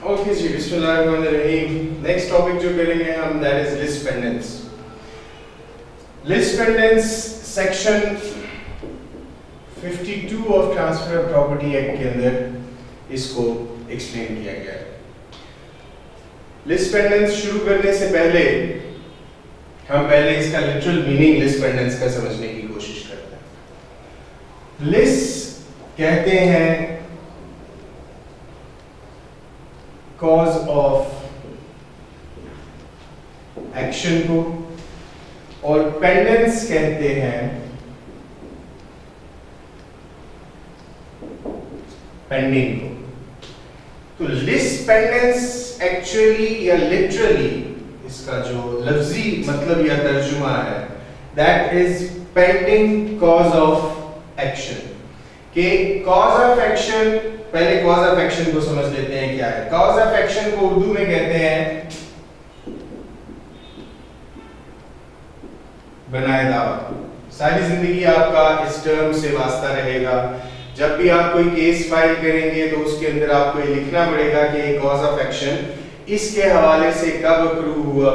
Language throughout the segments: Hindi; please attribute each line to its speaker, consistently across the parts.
Speaker 1: ओके जी, बिस्मिल्लाहिर्रहमानिर्रहीम। नेक्स्ट टॉपिक जो करेंगे हम that is list pendens. List pendens section 52 of transfer of property act के अंदर इसको एक्सप्लेन किया गया है। लिस्ट पेंडेंस शुरू करने से पहले हम पहले इसका लिटरल मीनिंग लिस्ट पेंडेंस का समझने की कोशिश करते हैं। लिस्ट कहते हैं कॉज ऑफ एक्शन को और पेंडेंस कहते हैं पेंडिंग को। तो लिस्ट पेंडेंस एक्चुअली या लिटरली इसका जो लफ्जी मतलब या तर्जुमा है that is pending cause of action. कि कॉज ऑफ एक्शन, पहले कॉज ऑफ एक्शन को समझ लेते हैं क्या है। कॉज ऑफ एक्शन को उर्दू में कहते हैं बनाए दावा। सारी जिंदगी आपका इस टर्म से वास्ता रहेगा। जब भी आप कोई केस फाइल करेंगे तो उसके अंदर आपको ये लिखना पड़ेगा कि कॉज ऑफ एक्शन इसके हवाले से कब अक्रू हुआ।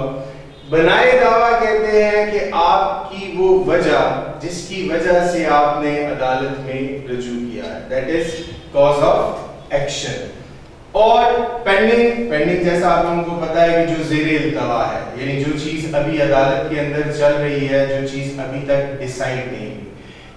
Speaker 1: बनाए दावा कहते हैं कि आपकी वो वजह जिसकी वजह से आपने अदालत में रजू किया है, that is cause of action. और पेंडिंग जैसा आप लोगों को पता है कि जो ज़ेरे इल्तवा है, यानी जो चीज अभी अदालत के अंदर चल रही है, जो चीज अभी तक डिसाइड नहीं हुई।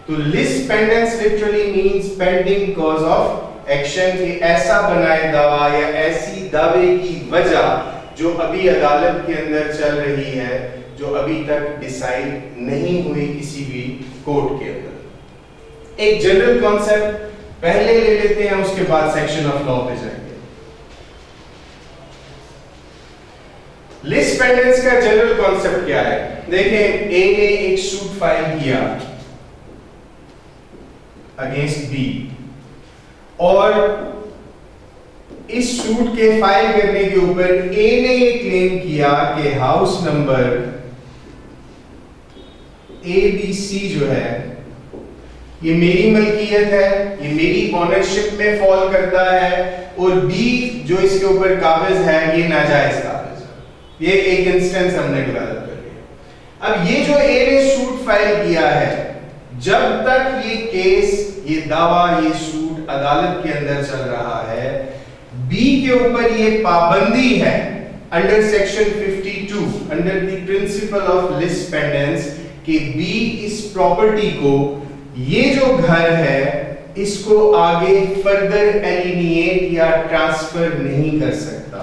Speaker 1: तो list pendens literally means pending cause of action. कि ऐसा बनाए दावा या ऐसी दावे की वजह जो अभी अदालत के अंदर चल रही है, जो अभी तक डिसाइड नहीं हुई किसी भी कोर्ट के अंदर। एक जनरल कॉन्सेप्ट पहले ले लेते हैं, उसके बाद सेक्शन ऑफ लॉ पे जाएंगे। लिस्ट पेंडेंस का जनरल कॉन्सेप्ट क्या है? देखें, ए ने एक सूट फाइल किया अगेंस्ट बी और इस सूट के फाइल करने के ऊपर ए ने ये क्लेम किया कि हाउस नंबर ABC जो है ये मेरी मलकियत है, ये मेरी ओनरशिप में फॉल करता है, और बी जो इसके ऊपर काबिज है ये नाजायज काबिज है। ये एक इंस्टेंस हमने डेवलप कर लिया। अब ये जो ए ने सूट फाइल किया है, जब तक ये केस, ये दावा, ये सूट अदालत के अंदर चल रहा है, बी के ऊपर ये पाबंदी है under section 52 under the principal of lis pendens कि बी इस प्रॉपर्टी को, ये जो घर है, इसको आगे फर्दर एलिनिएट या ट्रांसफर नहीं कर सकता।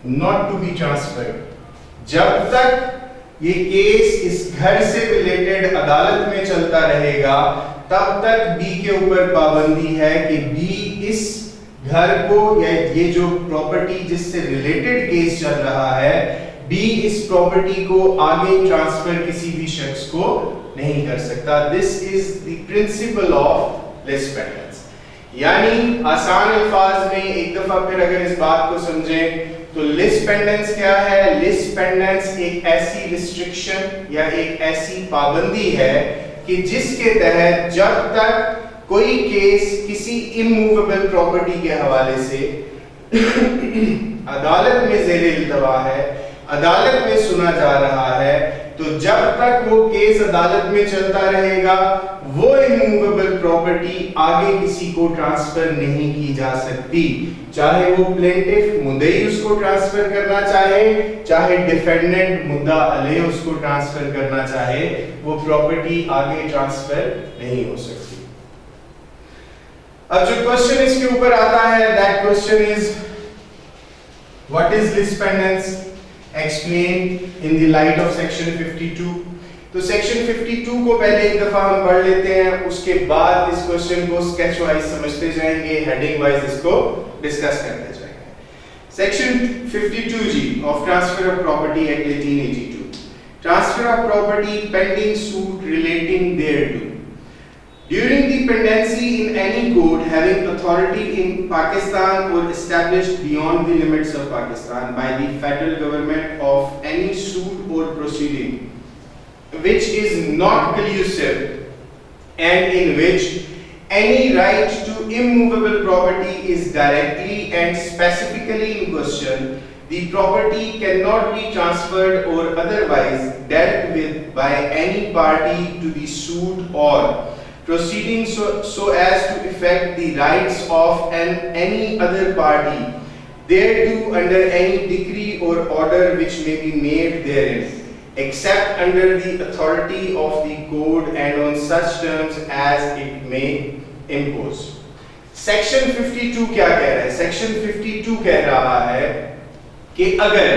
Speaker 1: Not to be transferred. जब तक ये केस इस घर से रिलेटेड अदालत में चलता रहेगा, तब तक बी के ऊपर पाबंदी है कि बी इस घर को या ये जो प्रॉपर्टी जिससे रिलेटेड केस चल रहा है, बी इस प्रॉपर्टी को आगे ट्रांसफर किसी भी शख्स को नहीं कर सकता। This is the principal of lis pendens. यानी आसान अल्फाज में एक दफा फिर अगर इस बात को समझें तो लिस्ट पेंडेंस क्या है? लिस्ट पेंडेंस एक ऐसी रिस्ट्रिक्शन या एक ऐसी पाबंदी है कि जिसके तहत जब तक कोई केस किसी इमूवेबल प्रॉपर्टी के हवाले से अदालत में ज़ेरे इल्तवा है, अदालत में सुना जा रहा है, तो जब तक वो केस अदालत में चलता रहेगा, वो इमूवेबल प्रॉपर्टी आगे किसी को ट्रांसफर नहीं की जा सकती। चाहे वो प्लेंटिफ मुद्दई उसको ट्रांसफर करना चाहे, चाहे डिफेंडेंट मुद्दा अलैह उसको ट्रांसफर करना चाहे, वो प्रॉपर्टी आगे ट्रांसफर नहीं हो सकती। अब जो क्वेश्चन इसके ऊपर आता है, that question is what is list pendens explain in the light of section 52। तो सेक्शन 52 को पहले एक दफा हम पढ़ लेते हैं, उसके बाद इस क्वेश्चन को स्केच वाइज समझते जाएंगे, हेडिंग वाइज इसको डिस्कस करते जाएंगे। सेक्शन 52 जी of transfer of property act 1882। Transfer of property pending suit relating thereto during the pendency in any court having authority in Pakistan or established beyond the limits of Pakistan by the federal government of any suit or proceeding which is not collusive and in which any right to immovable property is directly and specifically in question, the property cannot be transferred or otherwise dealt with by any party to the suit or proceeding so as to effect the rights of any other party thereto under any decree or order which may be made therein, except under the authority of the code and on such terms as it may impose. Section 52 क्या कह रहा है? सेक्शन 52 कह रहा है कि अगर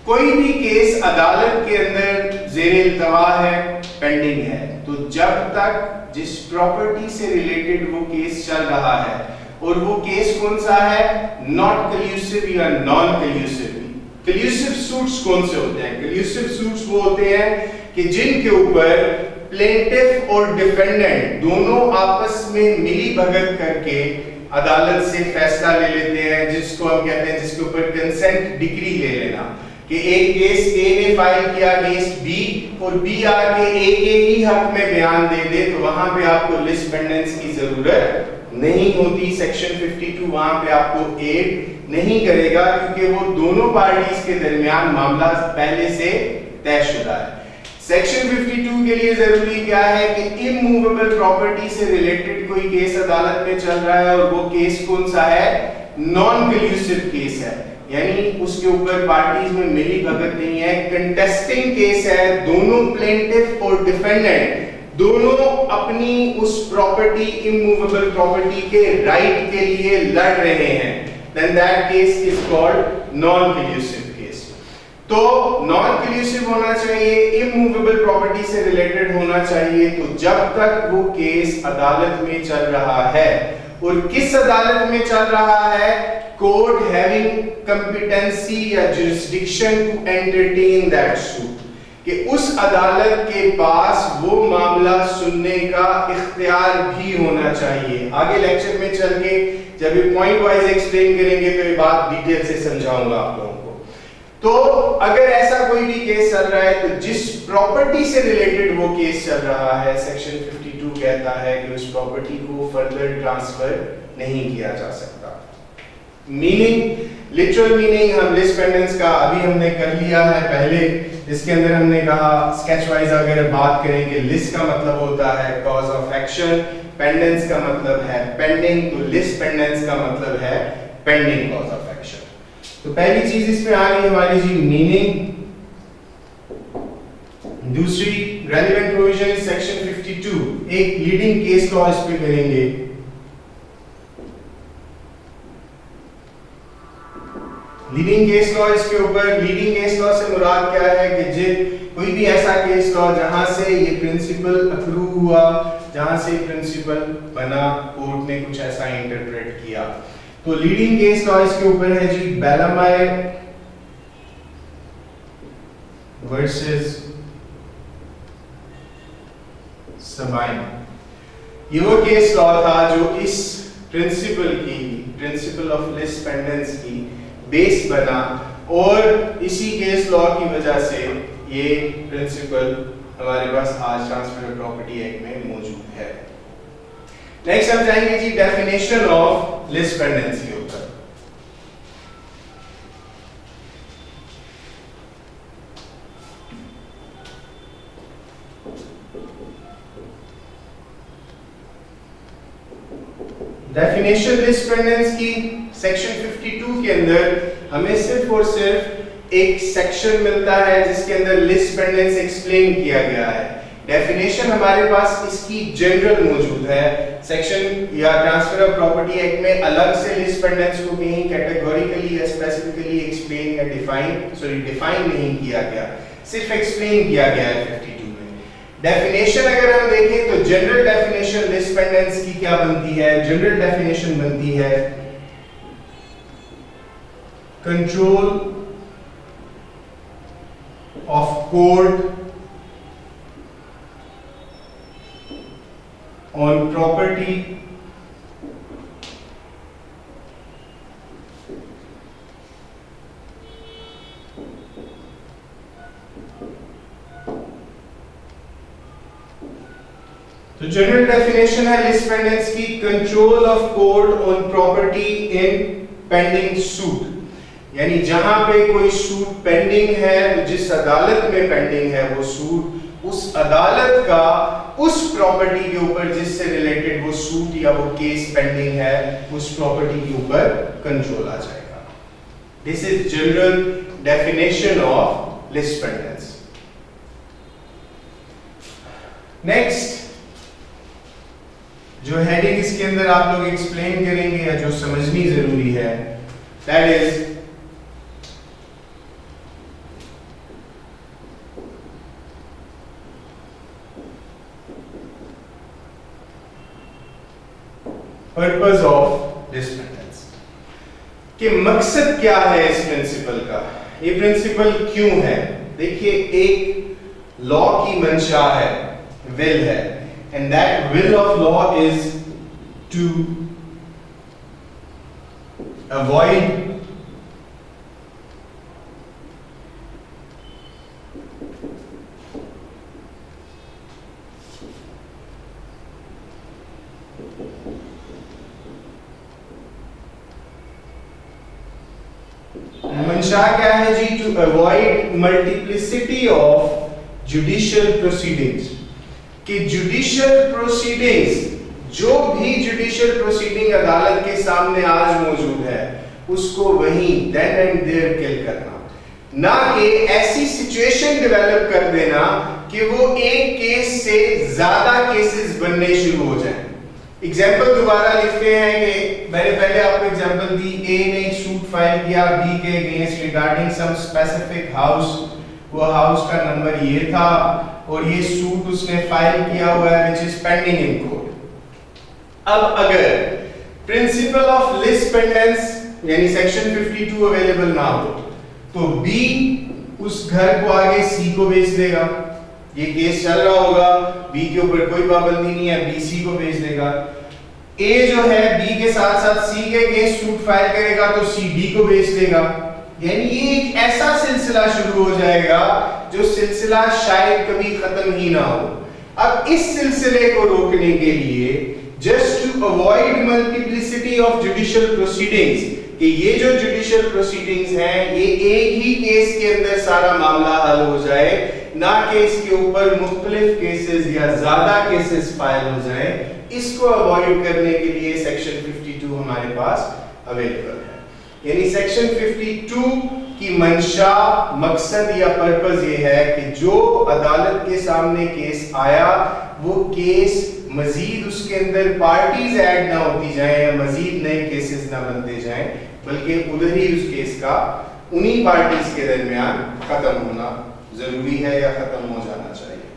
Speaker 1: कोई भी केस अदालत के अंदर ज़ेरे इल्तवा है, पेंडिंग है, तो जब तक जिस प्रॉपर्टी से रिलेटेड वो केस चल रहा है और वो केस कौन सा है, नॉट कल्यूसिव या नॉन कल्यूसिव। कल्यूसिव सूट्स कौन से होते हैं? कल्यूसिव सूट्स वो होते हैं कि जिनके ऊपर प्लेंटिफ और डिफेंडेंट दोनों आपस में मिली भगत करके अदालत से फैसला ले लेते हैं, जिसको हम कहते हैं, जिसके ऊपर कंसेंट डिक्री ले लेना, कि एक केस ए ने फाइल किया अगेंस्ट बी और बी आके ए के ही हक में बयान दे दे, तो वहां पे आपको लिस्ट पेंडेंस की जरूरत नहीं होती। सेक्शन 52 वहां पे आपको एड नहीं करेगा क्योंकि वो दोनों पार्टीज के दरमियान मामला पहले से तयशुदा है। सेक्शन 52 के लिए जरूरी क्या है कि इमूवेबल प्रॉपर्टी से रिलेटेड कोई केस अदालत में चल रहा है और वो केस कौन सा है, नॉन कल्यूसिव केस है, यानी उसके ऊपर पार्टीज में मिली भगत नहीं है, कंटेस्टिंग केस है, दोनों प्लेंटिफ और डिफेंडेंट दोनों अपनी उस प्रॉपर्टी इमूवेबल प्रॉपर्टी के राइट के लिए लड़ रहे हैं, then that case is called non-collusive case। तो नॉन कल्यूसिव होना चाहिए, इमूवेबल प्रॉपर्टी से रिलेटेड होना चाहिए, तो जब तक वो केस अदालत में चल रहा है, और किस अदालत में चल रहा है, कोर्ट हैविंग कंपिटेंसी या jurisdiction to entertain that suit, कि उस अदालत के पास वो मामला सुनने का इख्तियार भी होना चाहिए। आगे लेक्चर में चल के जब ये पॉइंट वाइज एक्सप्लेन करेंगे तो ये बात डिटेल से समझाऊंगा आप लोगों को। तो अगर ऐसा कोई भी केस चल रहा है तो जिस प्रॉपर्टी से रिलेटेड वो केस चल रहा है, सेक्शन 52 कहता है कि उस प्रॉपर्टी को फर्दर ट्रांसफर नहीं किया जा सकता। मीनिंग, लिटरल मीनिंग हम लिस्ट पेंडेंस का अभी हमने कर लिया है पहले, इसके अंदर हमने कहा स्केच वाइज अगर बात करेंगे, लिस्ट का मतलब होता है कॉज ऑफ एक्शन, पेंडेंस का मतलब है पेंडिंग, तो लिस्ट पेंडेंस का मतलब है पेंडिंग कॉज ऑफ एक्शन। तो पहली चीज इसमें आ गई हमारी जी मीनिंग। दूसरी रेलेवेंट प्रोविजन सेक्शन 52, एक लीडिंग केस लॉ इस पे करेंगे। लीडिंग केस लॉ, इसके ऊपर लीडिंग केस लॉ से मुराद क्या है कि कोई भी ऐसा केस लॉ जहां से ये प्रिंसिपल अप्रूव हुआ, जहां से प्रिंसिपल बना, कोर्ट ने कुछ ऐसा इंटरप्रेट किया, तो लीडिंग केस लॉ इसके ऊपर है जी बेलामाय वर्सेस सबाइन। ये वो केस लॉ था जो इस प्रिंसिपल ऑफ लिस्ट पेंडेंस की बेस बना, और इसी केस लॉ की वजह से ये प्रिंसिपल हमारे पास आज ट्रांसफर प्रॉपर्टी एक्ट में मौजूद है। नेक्स्ट हम जाएंगे जी डेफिनेशन ऑफ लिस्ट पेंडेंस के ऊपर। डेफिनेशन लिस्ट पेंडेंस की सेक्शन 52 के अंदर हमें सिर्फ और सिर्फ एक सेक्शन मिलता है जिसके अंदर लिस्ट पेंडेंस एक्सप्लेन किया गया है। डेफिनेशन हमारे पास इसकी जनरल मौजूद है, सेक्शन या ट्रांसफर ऑफ प्रॉपर्टी एक्ट में अलग से लिस्ट पेंडेंस को कहीं कैटेगोरिकली या स्पेसिफिकली एक्सप्लेन या डिफाइन नहीं किया गया, सिर्फ एक्सप्लेन किया गया है 52 में। डेफिनेशन अगर हम देखें तो जनरल डेफिनेशन लिस्ट पेंडेंस की क्या बनती है? जनरल डेफिनेशन बनती है control of court on property तो जनरल डेफिनेशन है लिस्ट पेंडेंस की, control of court on property in pending suit, यानी जहां पे कोई सूट पेंडिंग है, जिस अदालत में पेंडिंग है वो सूट, उस अदालत का उस प्रॉपर्टी के ऊपर जिससे रिलेटेड वो सूट या वो केस पेंडिंग है, उस प्रॉपर्टी के ऊपर कंट्रोल आ जाएगा। This is general definition of lis pendens. Next जो हेडिंग इसके अंदर आप लोग एक्सप्लेन करेंगे या जो समझनी जरूरी है, that is purpose of lis pendens, कि मकसद क्या है इस प्रिंसिपल का, ये प्रिंसिपल क्यों है। देखिए एक लॉ की मंशा है, विल है, and that will of law is to avoid मंशा क्या है जी, to avoid multiplicity of judicial proceedings, कि जुडिशियल प्रोसीडिंग्स जो भी जुडिशियल प्रोसीडिंग अदालत के सामने आज मौजूद है उसको वहीं देन एंड देयर किल करना, ना कि ऐसी सिचुएशन डेवलप कर देना कि वो एक केस से ज्यादा केसेस बनने शुरू हो जाएं। एग्जांपल दोबारा लिखते हैं कि मैंने पहले आपको एग्जांपल दी, ए ने एक सूट फाइल किया बी के against regarding some specific house, वो हाउस का नंबर ये था और ये सूट उसने फाइल किया हुआ है which is pending in court. अब अगर प्रिंसिपल ऑफ लिस्ट पेंडेंस यानी सेक्शन 52 अवेलेबल ना हो तो बी उस घर को आगे सी को भेज देगा, ये केस चल रहा होगा, बी के ऊपर कोई पाबंदी नहीं है, बी सी को भेज देगा। ए जो है बी के साथ साथ सी के अगेंस्ट सूट फाइल करेगा तो सी डी को भेज देगा, यानी ये एक ऐसा सिलसिला शुरू हो जाएगा जो सिलसिला शायद कभी खत्म ही ना हो। अब इस सिलसिले को रोकने के लिए just to avoid multiplicity of judicial proceedings, कि ये जो जुडिशियल प्रोसीडिंग्स हैं ये एक ही केस के अंदर सारा मामला हल हो जाए, ना कि इसके ऊपर मुख्तलिफ केसेस या ज्यादा केसेस फाइल हो जाए, इसको अवॉइड करने के लिए सेक्शन 52 हमारे पास अवेलेबल है। यानी सेक्शन 52 की मंशा, मकसद या पर्पस ये है कि जो अदालत के सामने केस आया वो केस मजीद उसके अंदर पार्टीज ऐड ना होती जाएं या मजीद नए केसेस ना बनते जाएं, बल्कि उधर ही उस केस का उन्हीं पार्टीज के दरमियान खत्म होना जरूरी है या खत्म हो जाना चाहिए।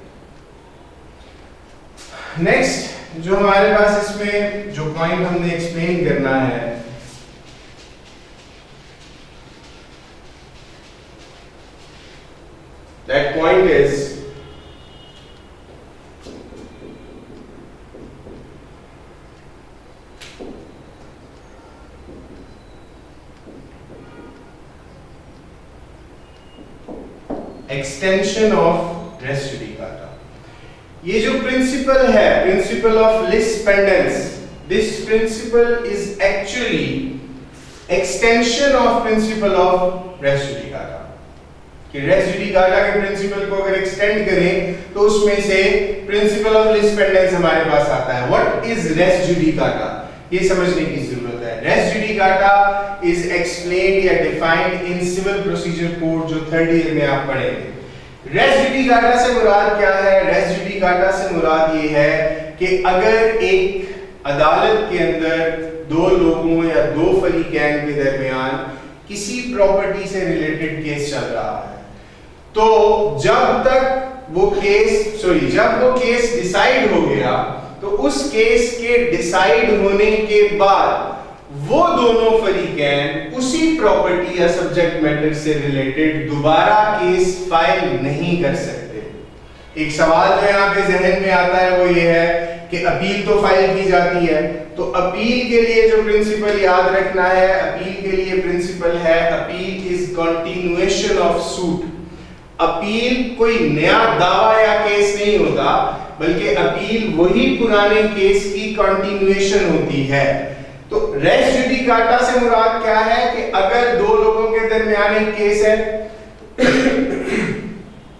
Speaker 1: नेक्स्ट जो हमारे पास इसमें जो पॉइंट हमने एक्सप्लेन करना है, that point is extension of res judicata। ये जो प्रिंसिपल है, principle of lis pendens, this principle is actually extension of principle of res judicata, कि रेस जुडिकाटा के प्रिंसिपल को अगर एक्सटेंड करें तो उसमें से प्रिंसिपल ऑफ लिस्ट पेंडेंस हमारे पास आता है। व्हाट इज रेस जुडिकाटा, ये समझने की जरूरत है। रेस जुडिकाटा इज एक्सप्लेन्ड या defined in civil procedure code जो थर्ड ईयर में आप पढ़ेंगे। रेस जुडिकाटा से मुराद क्या है? रेस जुडिकाटा से मुराद ये है कि अगर एक अदालत के अंदर दो लोगों या दो फरीकैन के दरमियान किसी प्रॉपर्टी से रिलेटेड केस चल रहा है, तो जब वो केस डिसाइड हो गया तो उस केस के डिसाइड होने के बाद वो दोनों फरीकैन उसी प्रॉपर्टी या सब्जेक्ट मैटर से रिलेटेड दोबारा केस फाइल नहीं कर सकते। एक सवाल जो यहाँ पे जहन में आता है वो ये है कि अपील तो फाइल की जाती है, तो अपील के लिए जो प्रिंसिपल याद रखना है, अपील के लिए प्रिंसिपल है appeal is continuation of suit. Appeal कोई नया दावा या केस नहीं होता, बल्कि अपील वही पुराने केस की कंटिन्यूएशन होती है। तो रेस जुडिकाटा से मुराद क्या है कि अगर दो लोगों के दरमियान एक केस है,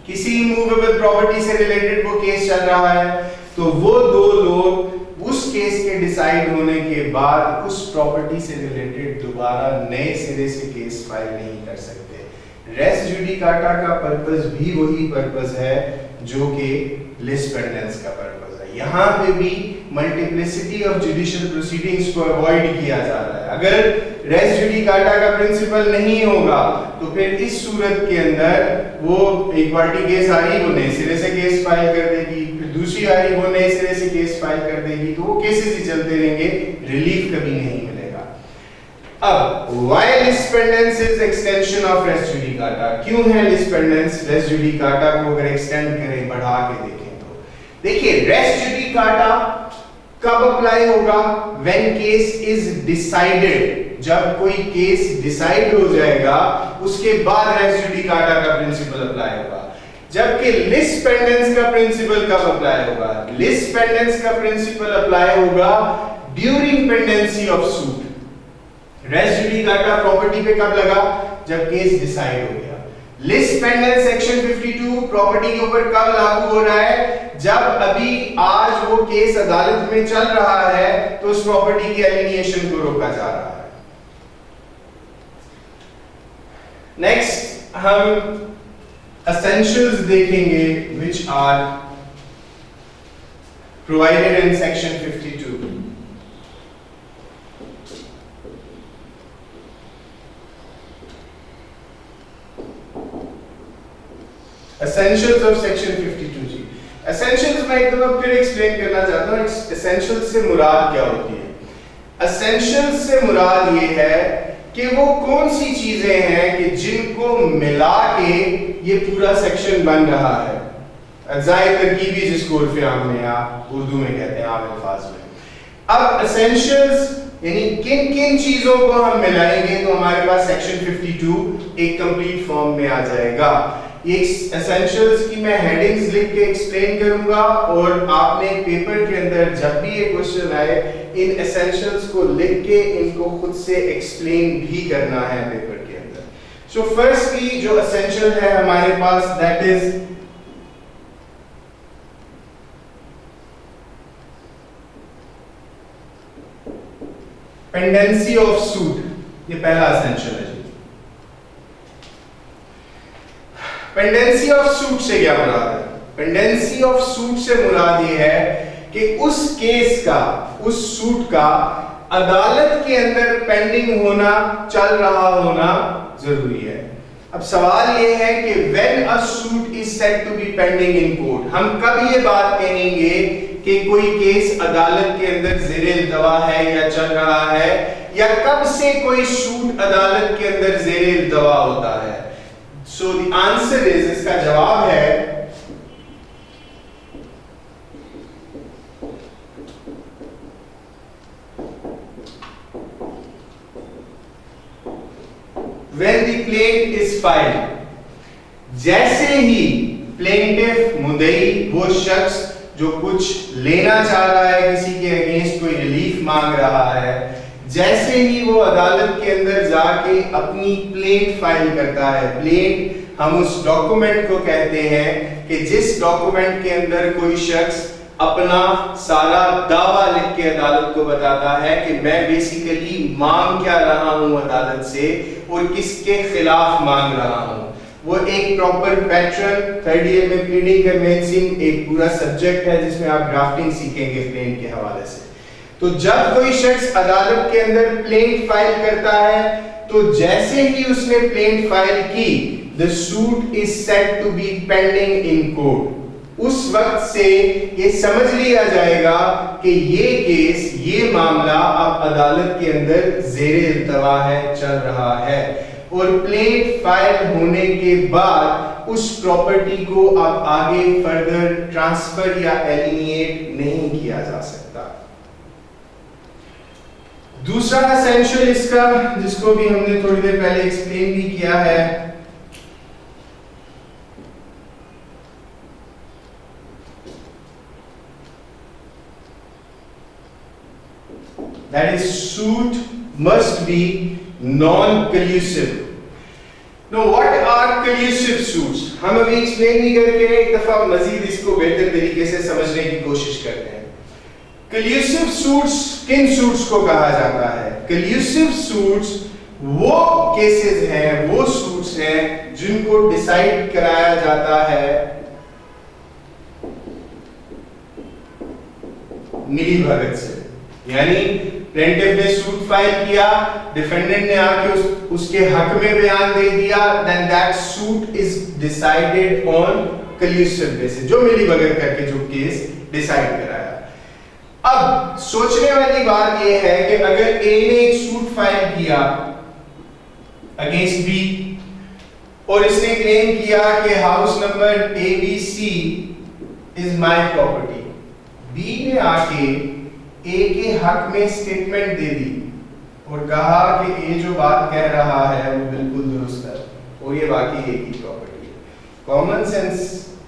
Speaker 1: किसी इमूवेबल प्रॉपर्टी से रिलेटेड वो केस चल रहा है, तो वो दो लोग उस केस के डिसाइड होने के बाद उस प्रॉपर्टी से रिलेटेड दोबारा नए सिरे से केस फाइल नहीं कर सकते। रेस जुडिकाटा का पर्पस भी वही पर्पस है जो कि लिस पेंडेंस का पर्पस है। यहाँ पे भी मल्टीप्लिसिटी ऑफ जुडिशियल प्रोसीडिंग्स को अवॉइड किया जा रहा है। अगर रेस जुडिकाटा का प्रिंसिपल नहीं होगा तो फिर इस सूरत के अंदर वो एक पार्टी केस आ रही, वो नए सिरे से केस फाइल कर देगी, फिर दूसरी आ रही, वो नए सिरे से केस फाइल कर देगी, तो वो केसेस ही चलते रहेंगे, रिलीफ कभी नहीं मिलेगा। अब why lis pendens is extension of res judicata, क्यों है लिस पेंडेंस रेस जुडिकाटा को अगर एक्सटेंड करें, बढ़ा के देखें तो देखिए रेस जुडिकाटा कब अप्लाई होगा, व्हेन केस इज डिसाइडेड, जब कोई केस डिसाइड हो जाएगा उसके बाद रेस जुडिकाटा का प्रिंसिपल अप्लाई होगा। जबकि लिस पेंडेंस का प्रिंसिपल कब अप्लाई होगा, लिस पेंडेंस का प्रिंसिपल अप्लाई होगा during pendency of suit. Res judicata property पे कब लगा, जब केस डिसाइड हो गया। लिस पेंडेंस सेक्शन 52 प्रॉपर्टी के ऊपर कब लागू हो रहा है, जब अभी आज वो केस अदालत में चल रहा है तो उस प्रॉपर्टी की एलिनिएशन को रोका जा रहा है। नेक्स्ट हम essentials देखेंगे which are provided in section 52. Essentials of section 52 ji. Essentials मैं एक दफा फिर एक्सप्लेन करना चाहता हूँ essentials से मुराद क्या होती है। Essentials से मुराद ये है कि वो कौन सी चीजें हैं कि जिनको मिला के ये पूरा सेक्शन बन रहा है। अज्जाए तरकीबी जिसको उर्फ़े आम में या उर्दू में कहते हैं आम अल्फाज में। अब एसेंशियल्स यानी किन किन चीजों को हम मिलाएंगे तो हमारे पास सेक्शन 52 एक कंप्लीट फॉर्म में आ जाएगा। ये एसेंशियल्स की मैं हेडिंग्स लिख के एक्सप्लेन करूंगा और आपने पेपर के अंदर जब भी ये क्वेश्चन आए इन एसेंशियल्स को लिख के इनको खुद से एक्सप्लेन भी करना है पेपर के अंदर। सो फर्स्टली जो एसेंशियल है हमारे पास that is pendency of suit, ये पहला एसेंशियल है जी। पेंडेंसी ऑफ सूट से क्या मुराद है, पेंडेंसी ऑफ सूट से मुराद ये है कि उस केस का, उस सूट का अदालत के अंदर पेंडिंग होना, चल रहा होना जरूरी है। अब सवाल ये है कि when a suit is said to be pending in court, हम कब ये बात कहेंगे कि कोई केस अदालत के अंदर ज़ेर-ए-इल्तवा है या चल रहा है, या कब से कोई सूट अदालत के अंदर ज़ेर-ए-इल्तवा होता है। So the answer is, इसका जवाब है when the plaint is filed, जैसे ही प्लेंटिफ मुद्दई वो शख्स जो कुछ लेना चाह रहा है, किसी के अगेंस्ट कोई रिलीफ मांग रहा है, जैसे ही वो अदालत के अंदर जाके अपनी प्लेंट फाइल करता है, प्लेंट हम उस डॉक्यूमेंट को कहते हैं कि जिस डॉक्यूमेंट के अंदर कोई शख्स अपना सारा दावा लिख के अदालत को बताता है कि मैं बेसिकली मांग क्या रहा हूं अदालत से और किसके खिलाफ मांग रहा हूं। वो एक प्रॉपर पैटर्न, थर्ड ईयर में प्लीडिंग कन्वेंसिंग एक पूरा सब्जेक्ट है जिसमें आप ड्राफ्टिंग सीखेंगे प्लेंट के हवाले से। तो जब कोई शख्स अदालत के अंदर प्लेंट फाइल करता है तो जैसे ही उसने प्लेंट फाइल की, the suit is said to be pending in court. उस वक्त से ये समझ लिया जाएगा कि ये केस, ये मामला अब अदालत के अंदर ज़ेर-ए-इल्तवा है, चल रहा है, और प्लेंट फाइल होने के बाद उस प्रॉपर्टी को अब आगे फर्दर ट्रांसफर या एलिनिएट नहीं किया जा सकता। दूसरा एसेंशियल इसका, जिसको भी हमने थोड़ी देर पहले एक्सप्लेन भी किया है, that is suit must be non-collusive. Now what are collusive suits? हम अभी explain नहीं करके एक दफा मजीद इसको बेहतर तरीके से समझने की कोशिश करते हैं। Collusive suits किन suits को कहा जाता है? Collusive suits वो केसेस हैं, वो suits हैं जिनको डिसाइड कराया जाता है मिलीभगत से। यानी प्लेंटिफ ने सूट फाइल किया, डिफेंडेंट ने आके उसके हक में बयान दे दिया, then that suit is decided on collusive basis, जो मिलीभगत करके जो केस डिसाइड कराया। अब सोचने वाली बात यह है कि अगर ए ने एक सूट फाइल किया अगेंस्ट बी और इसने क्लेम किया कि house number ABC is my property, B ने आके ए के हक में स्टेटमेंट दे दी और कहा कि ए जो बात कह रहा है वो बिल्कुल दुरुस्त है और ये बाकी ए की प्रॉपर्टी है। कॉमन सेंस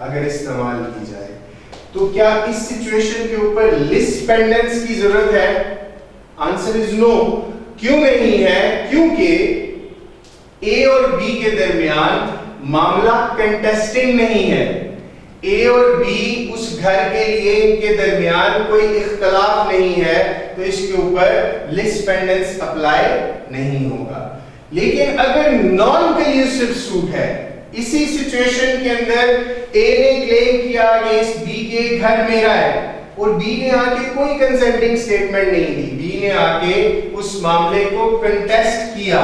Speaker 1: अगर इस्तेमाल की जाए तो क्या इस सिचुएशन के ऊपर लिस्ट पेंडेंस की जरूरत है? Answer is no. क्यों नहीं है? क्योंकि ए और बी के दरमियान मामला कंटेस्टिंग नहीं है। ए और बी उस घर के लिए इनके दरमियान कोई इख्तलाफ नहीं है, तो इसके ऊपर लिस्ट पेंडेंस अप्लाई नहीं होगा। लेकिन अगर नॉन कल्यूसिव सूट है, इसी सिचुएशन के अंदर ए ने क्लेम किया अगेंस्ट बी के घर मेरा है और बी ने आके कोई कंसेंटिंग स्टेटमेंट नहीं दी, बी ने आके उस मामले को कंटेस्ट किया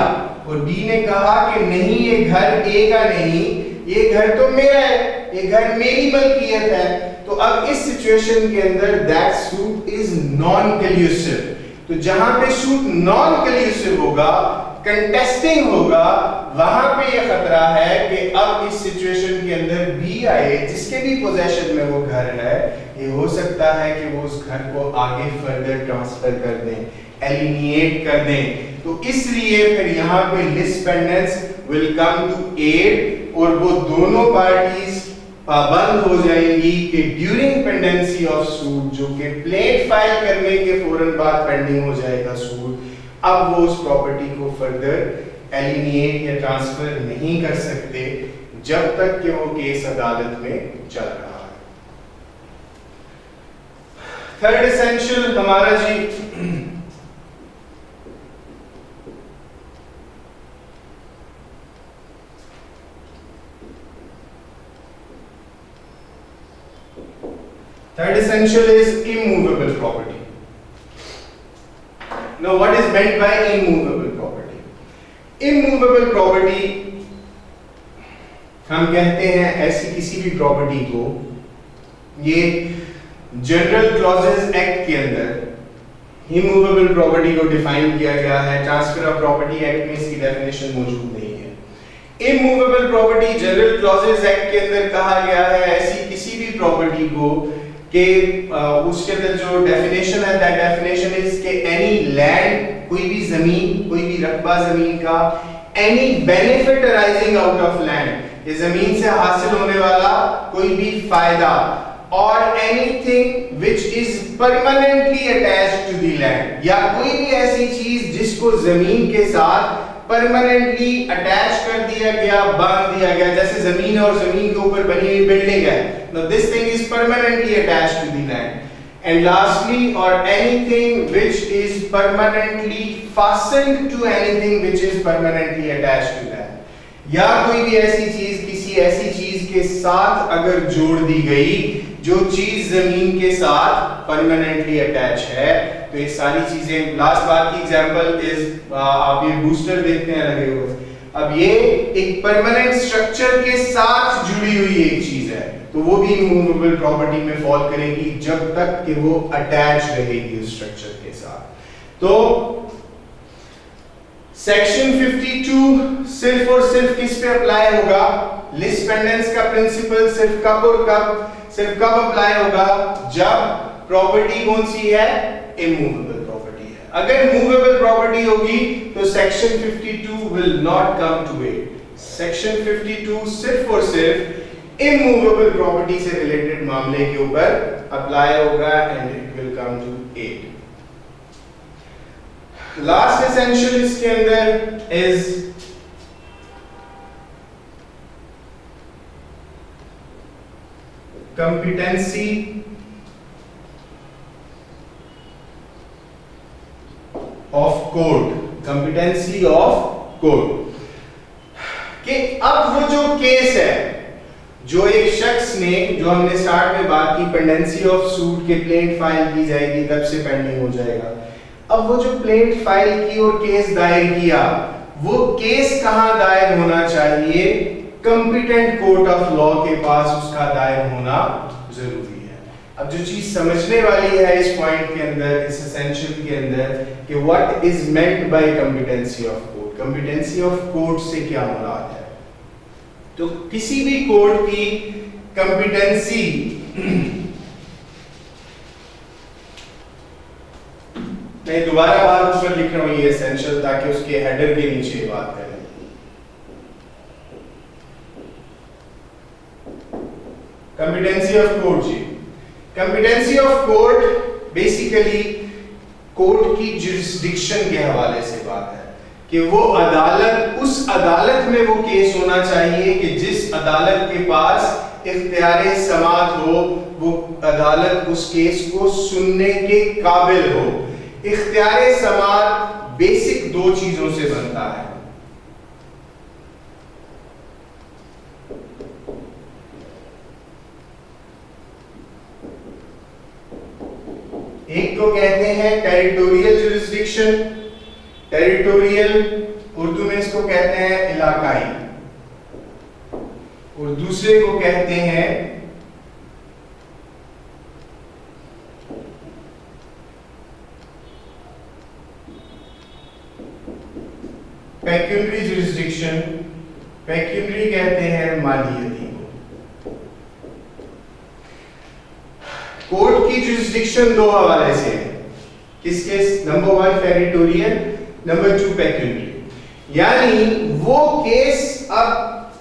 Speaker 1: और बी ने कहा कि नहीं ये घर ए का नहीं, ये घर तो मेरा है, ये घर मेरी मलकियत है, तो अब इस सिचुएशन के अंदर दैट सूट इज नॉन कल्यूसिव। तो जहां पे सूट नॉन कल्यूसिव होगा, कंटेस्टिंग होगा, वहां पे ये खतरा है कि अब इस सिचुएशन के अंदर बी आए जिसके भी पोजेशन में वो घर है, ये हो सकता है कि वो उस घर को आगे फर्दर ट्रांसफर कर दें, एलिनिएट कर दें। तो इसलिए फिर यहाँ पे lis pendens will come to aid और वो दोनों पार्टीज पाबंद हो जाएंगी कि ड्यूरिंग पेंडेंसी ऑफ सूट, जो कि प्लेट फाइल करने के फौरन बाद पेंडिंग हो जाएगा सूट, अब वो उस प्रॉपर्टी को फर्दर एलिनिएट या ट्रांसफर नहीं कर सकते जब तक कि वो केस अदालत में चल रहा है। थर्ड एसेंशियल हमारा जी third essential is immovable property. Now what is meant by immovable property? Immovable property हम कहते हैं ऐसी किसी भी प्रॉपर्टी को, ये जनरल क्लॉजेस एक्ट के अंदर इमूवेबल प्रॉपर्टी को डिफाइन किया गया है। ट्रांसफर ऑफ प्रॉपर्टी एक्ट में इसकी डेफिनेशन मौजूद नहीं है। Immovable property general clauses act के अंदर कहा गया है ऐसी किसी भी प्रॉपर्टी को कि उसके अंदर जो डेफिनेशन है, दैट डेफिनेशन इज कि एनी लैंड, कोई भी जमीन, कोई भी रकबा जमीन का, any benefit arising out of land, ये जमीन से हासिल होने वाला कोई भी फायदा, और anything which is permanently attached to the land, या कोई भी ऐसी चीज जिसको जमीन के साथ परमानेंटली अटैच कर दिया गया, बांध दिया गया, जैसे जमीन और जमीन के ऊपर बनी हुई बिल्डिंग है, now this thing is permanently attached to the land. And lastly, or anything which is permanently fastened to anything which is permanently attached to that. या कोई भी ऐसी चीज किसी ऐसी चीज के साथ अगर जोड़ दी गई जो चीज जमीन के साथ परमानेंटली अटैच है, तो ये सारी चीजें, लास्ट बार की एग्जांपल इज आप ये बूस्टर देखते हैं लगे हुए, अब ये एक परमानेंट स्ट्रक्चर के साथ जुड़ी हुई एक चीज है, तो वो भी इमूवेबल प्रॉपर्टी में फॉल करेगी जब तक कि वो अटैच रहेगी उस स्ट्रक्चर के साथ। तो सेक्शन 52 सिर्फ और सिर्फ किस पे अप्लाई होगा? लिस्ट पेंडेंस का प्रिंसिपल सिर्फ कब अप्लाई होगा? जब प्रॉपर्टी कौन सी है? इमूवेबल प्रॉपर्टी है। अगर मूवेबल प्रॉपर्टी होगी तो section 52 will not come to it. Section 52 सिर्फ और सिर्फ इमूवेबल प्रॉपर्टी से रिलेटेड मामले के ऊपर अप्लाई होगा and it will come to 8। Last essential इसके अंदर is competency of code, competency of code कि अब वो जो केस है जो एक शख्स ने, जो हमने स्टार्ट में बात की पेंडेंसी ऑफ सूट के प्लेंट फाइल की जाएगी तब से पेंडिंग हो जाएगा। अब वो जो प्लेंट फाइल की और केस दायर किया, वो केस कहां दायर होना चाहिए? कॉम्पिटेंट कोर्ट ऑफ लॉ के पास उसका दायर होना जरूरी है। अब जो चीज समझने वाली है इस पॉइंट के अंदर, इस एसेंशियल के अंदर, कि what is meant bye competency of court. Competency of court से क्या मुराद है? तो किसी भी कोर्ट की कॉम्पिटेंसी मैं दोबारा बात ऊपर लिख रहा हूं ये एसेंशियल, ताकि उसके हेडर के नीचे बात करें। कॉम्पिटेंसी ऑफ कोर्ट जी, competency of court basically court की जुरिस्डिक्शन के हवाले से बात है कि वो अदालत, उस अदालत में वो केस होना चाहिए कि जिस अदालत के पास इख्तियारे समाअत हो, वो अदालत उस केस को सुनने के काबिल हो। इख्तियारे समाअत बेसिक दो चीजों से बनता है। एक को कहते हैं टेरिटोरियल जुरिस्डिक्शन, टेरिटोरियल उर्दू में इसको कहते हैं इलाकाई, और दूसरे को कहते हैं पेक्यूनरी जुरिस्डिक्शन। पेक्यूनरी कहते हैं मालियती को। कोर्ट की जुरिस्डिक्शन दो हवाले से है, किसके? Number 1 territorial, number 2 pecuniary. यानी वो केस अब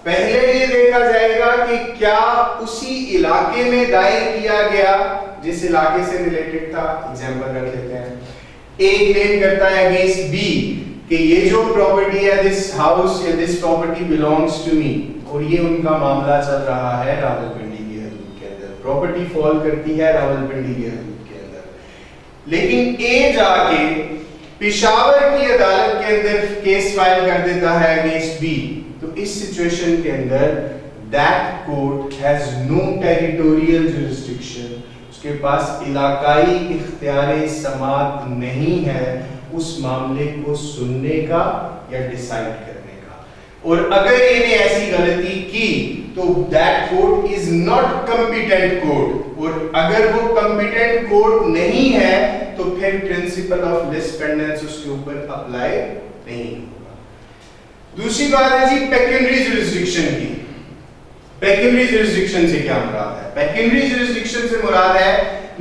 Speaker 1: पहले ये देखा जाएगा कि क्या उसी इलाके में दायर किया गया जिस इलाके से रिलेटेड था। एग्जांपल रख लेते हैं, ए क्लेम करता है अगेंस्ट बी कि ये जो प्रॉपर्टी है, दिस हाउस या this property belongs to me, और ये उनका मामला चल रहा है रावलपिंडी की हदूद के अंदर। प्रॉपर्टी फॉल करती है रावलपिंडी की हदूद के अंदर, लेकिन ए जाके पेशावर की अदालत के अंदर केस फाइल कर देता है अगेंस्ट बी। तो इस सिचुएशन के अंदर that court has no territorial jurisdiction, उसके पास इलाकाई इख्तियारे समाअत नहीं है उस मामले को सुनने का या डिसाइड करने का। और अगर इन्हें ऐसी गलती की तो that court is not competent court, और अगर वो कॉम्पिटेंट कोर्ट नहीं है तो फिर प्रिंसिपल ऑफ लिस्ट पेंडेंस उसके ऊपर अप्लाई नहीं होगा। दूसरी बात है जी पेक्यूनरी जुरिस्डिक्शन की। पेक्यूनरी जुरिस्डिक्शन से क्या मुराद है? पेक्यूनरी जुरिस्डिक्शन से मुराद है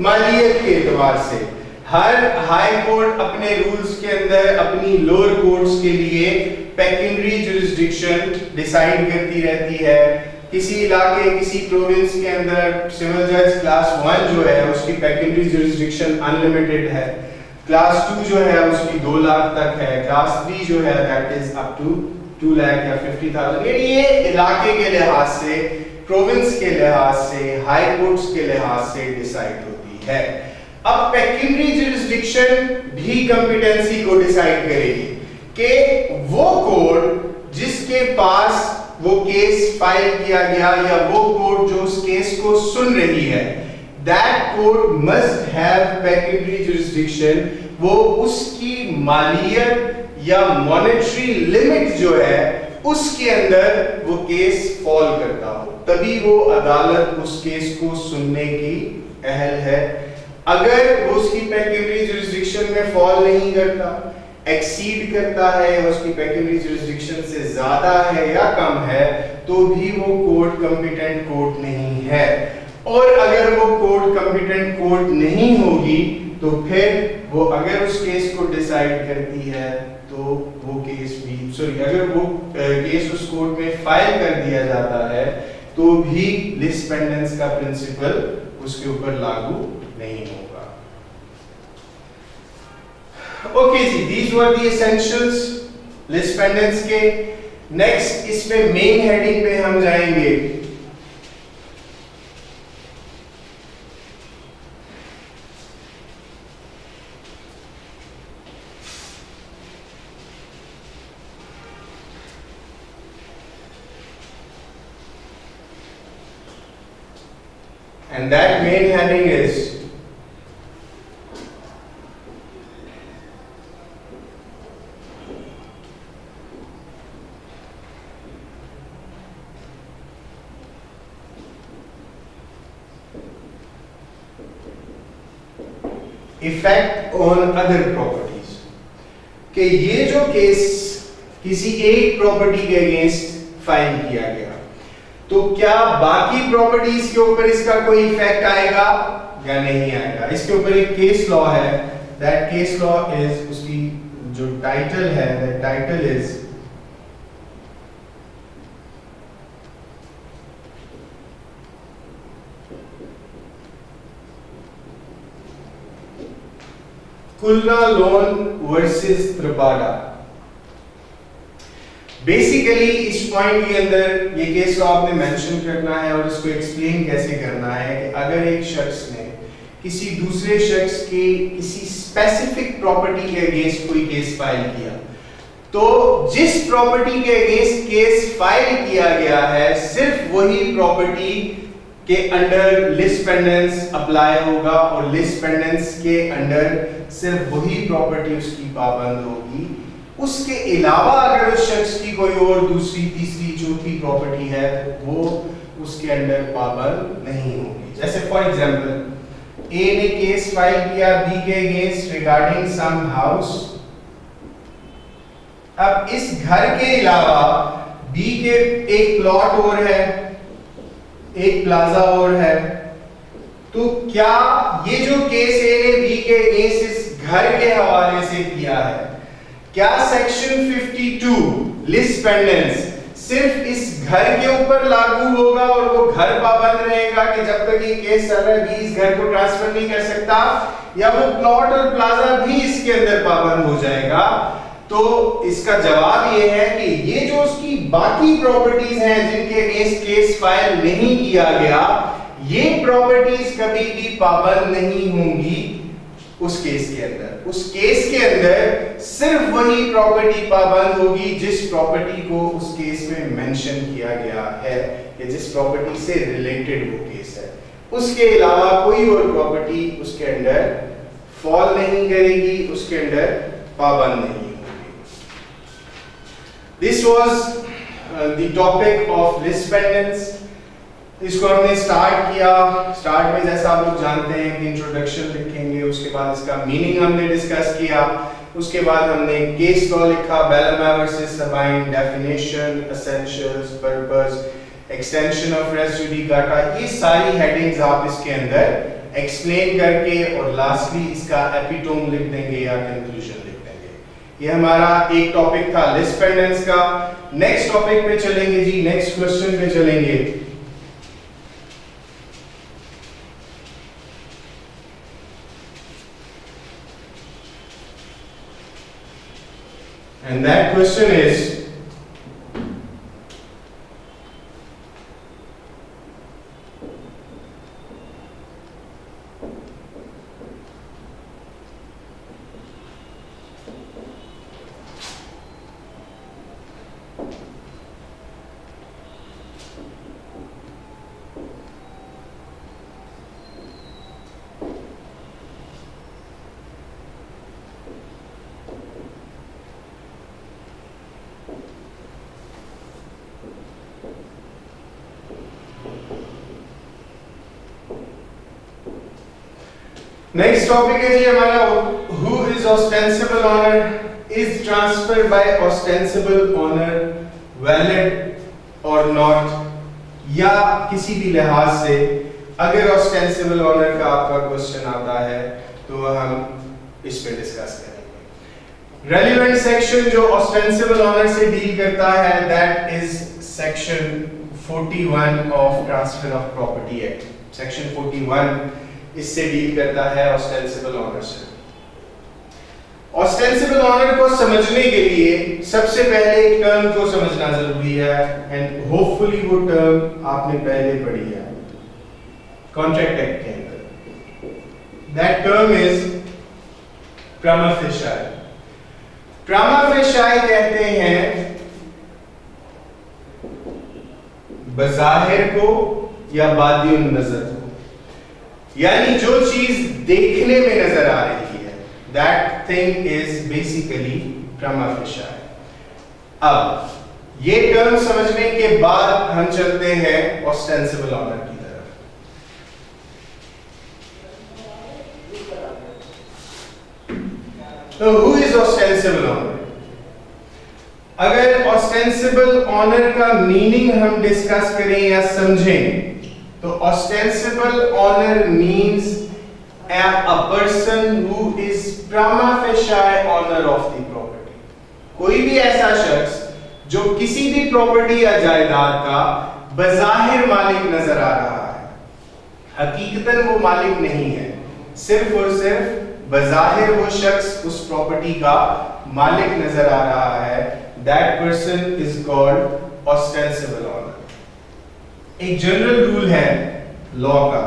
Speaker 1: मालियत के एतबार से हर हाई कोर्ट अपने रूल्स के अंदर अपनी लोअर कोर्ट्स के लिए पेक्यूनरी जुरिस्डिक्शन डिसाइड करती रहती है। किसी इलाके, किसी प्रोविंस के अंदर सिविल जज क्लास 1 जो है उसकी पेक्यूनरी जुरिस्डिक्शन अनलिमिटेड है, क्लास 2 जो है उसकी 2 लाख तक है, क्लास 3 जो है that is up to 2 lakh या 50,000। यानी ये इलाके के लिहाज से, प्रोविंस के लिहाज से, हाई कोर्ट्स के लिहाज से डिसाइड होती है। अब पेक्यूनरी जुरिस्डिक्शन भी कॉम्पिटेंसी को डिसाइड करेगी कि वो कोर्ट जिसके पास वो केस फाइल किया गया या वो कोर्ट जो उस केस को सुन रही है, that court must have pecuniary jurisdiction. वो उसकी मालियत या मॉनेटरी लिमिट जो है उसके अंदर वो केस फॉल करता हो, तभी वो अदालत उस केस को सुनने की अहल है। अगर वो उसकी पेक्यूनरी जुरिस्डिक्शन में फॉल नहीं करता, एक्सीड करता है, उसकी पेक्यूनरी जुरिस्डिक्शन से ज्यादा है या कम है, तो भी वो कोर्ट कॉम्पिटेंट कोर्ट नहीं है। और अगर वो कोर्ट कॉम्पिटेंट कोर्ट नहीं होगी तो फिर वो अगर उस केस को डिसाइड करती है तो वो केस भी, सॉरी, अगर वो केस उस कोर्ट में फाइल कर दिया जाता है तो भी लिस्ट पेंडेंस का प्रिंसिपल उसके ऊपर लागू नहीं होगा। ओके जी, these were the essentials lis pendens के। नेक्स्ट इसमें मेन हेडिंग पे हम जाएंगे। And that main heading is effect on other properties. कि ये जो केस किसी एक प्रॉपर्टी के अगेंस्ट फाइल किया गया, तो क्या बाकी प्रॉपर्टीज के ऊपर इसका कोई इफेक्ट आएगा या नहीं आएगा। इसके ऊपर एक केस लॉ है, दैट केस लॉ इज, उसकी जो टाइटल है, दैट टाइटल इज कुल्ला लोन वर्सेस त्रिपाडा। बेसिकली इस पॉइंट के अंदर ये केस लॉ आपने मेंशन करना है और इसको एक्सप्लेन कैसे करना है कि अगर एक शख्स ने किसी दूसरे शख्स के किसी स्पेसिफिक प्रॉपर्टी के अगेंस्ट कोई केस फाइल किया, तो जिस प्रॉपर्टी के अगेंस्ट केस फाइल किया गया है सिर्फ वही प्रॉपर्टी के अंडर लिस्ट पेंडेंस अप्लाई होगा और लिस्ट पेंडेंस के अंडर सिर्फ वही प्रॉपर्टी उसकी पाबंद होगी। उसके अलावा अगर उस शख्स की कोई और दूसरी तीसरी चौथी प्रॉपर्टी है तो वो उसके अंडर पाबंद नहीं होगी। जैसे फॉर एग्जांपल ए ने केस फाइल किया बी के अगेंस्ट रिगार्डिंग सम हाउस। अब इस घर के अलावा बी के एक प्लॉट और है, एक प्लाजा और है, तो क्या ये जो केस ए ने बी के अगेंस्ट इस घर के हवाले से किया है, क्या सेक्शन 52 लिस्ट पेंडेंस सिर्फ इस घर के ऊपर लागू होगा और वो घर पाबंद रहेगा कि जब तक ये केस चल रहा है बी इस घर को ट्रांसफर नहीं कर सकता, या वो प्लॉट और प्लाजा भी इसके अंदर पाबंद हो जाएगा। तो इसका जवाब ये है कि ये जो उसकी बाकी प्रॉपर्टीज हैं जिनके अगेंस्ट केस फाइल नहीं किया गया, ये प्रॉपर्टीज कभी भी पाबंद नहीं होंगी उस केस के अंदर। उस केस के अंदर सिर्फ वही प्रॉपर्टी पाबंद होगी जिस प्रॉपर्टी को उस केस में मेंशन किया गया है या जिस प्रॉपर्टी से रिलेटेड वो केस है। उसके अलावा कोई और प्रॉपर्टी उसके अंडर फॉल नहीं करेगी, उसके अंडर पाबंद नहीं होगी। This was the topic of lis pendens. इसको हमने स्टार्ट किया। स्टार्ट में जैसा आप लोग जानते हैं कि इंट्रोडक्शन लिखेंगे, उसके बाद इसका मीनिंग हमने डिस्कस किया, उसके बाद हमने केस लॉ लिखा, Bellamy versus Sabine, definition, essentials, purpose, extension of res judicata. ये सारी हेडिंग्स आप इसके अंदर एक्सप्लेन करके और लास्टली इसका एपिटोम लिख देंगे या कंक्लूजन लिख देंगे। ये हमारा एक टॉपिक था लिस्ट पेंडेंस का। नेक्स्ट टॉपिक पे चलेंगे जी, नेक्स्ट क्वेश्चन पे चलेंगे। And that question is, next topic है जी हमारा, who is ostensible owner, is transfer by ostensible owner valid और नॉट, या किसी भी लिहाज से अगर ऑस्टेंसिबल ऑनर का आपका क्वेश्चन आता है तो हम इस पे डिस्कस करेंगे। रेलेवेंट सेक्शन जो ऑस्टेंसिबल ऑनर से डील करता है that is section 41 of transfer of property act. Section 41 इससे डील करता है ऑस्टेंसिबल ऑनर से। ऑस्टेंसिबल ऑनर को समझने के लिए सबसे पहले एक टर्म को समझना जरूरी है, एंड होपफुली वो टर्म आपने पहले पढ़ी है कॉन्ट्रैक्ट एक्ट के अंदर। That term is prima facie. Prima facie कहते हैं बज़ाहिर को या बादियुन नजर को, यानी जो चीज देखने में नजर आ रही है, that thing is basically prima facie। अब ये टर्म समझने के बाद हम चलते हैं ostensible honor की तरफ। तो who is ostensible honor? अगर ostensible honor का मीनिंग हम डिस्कस करें या समझें, तो ostensible honor means a person who is prima facie owner of the property। कोई भी ऐसा शख्स जो किसी भी प्रॉपर्टी या जायदाद का बज़ाहिर मालिक नजर आ रहा है, हकीकतन वो मालिक नहीं है, सिर्फ और सिर्फ बज़ाहिर वो शख्स उस प्रॉपर्टी का मालिक नजर आ रहा है, that person is called ostensible owner। एक जनरल रूल है लॉ का,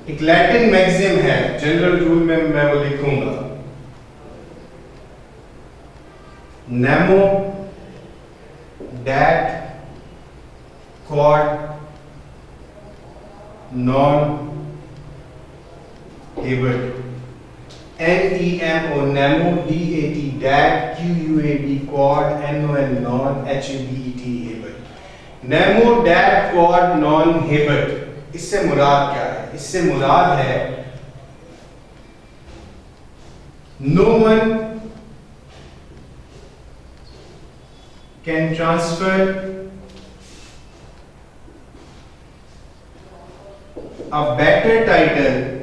Speaker 1: एक लैटिन मैक्सिम है, जनरल रूल में मैं वो लिखूंगा, Nemo that quad non Herbert. NEMO, Nemo DAT, that QUAD, quad NON, non HABET, Herbert. Nemo that quad non Herbert, इससे मुराद क्या है? इससे मुराद है no one can transfer a better title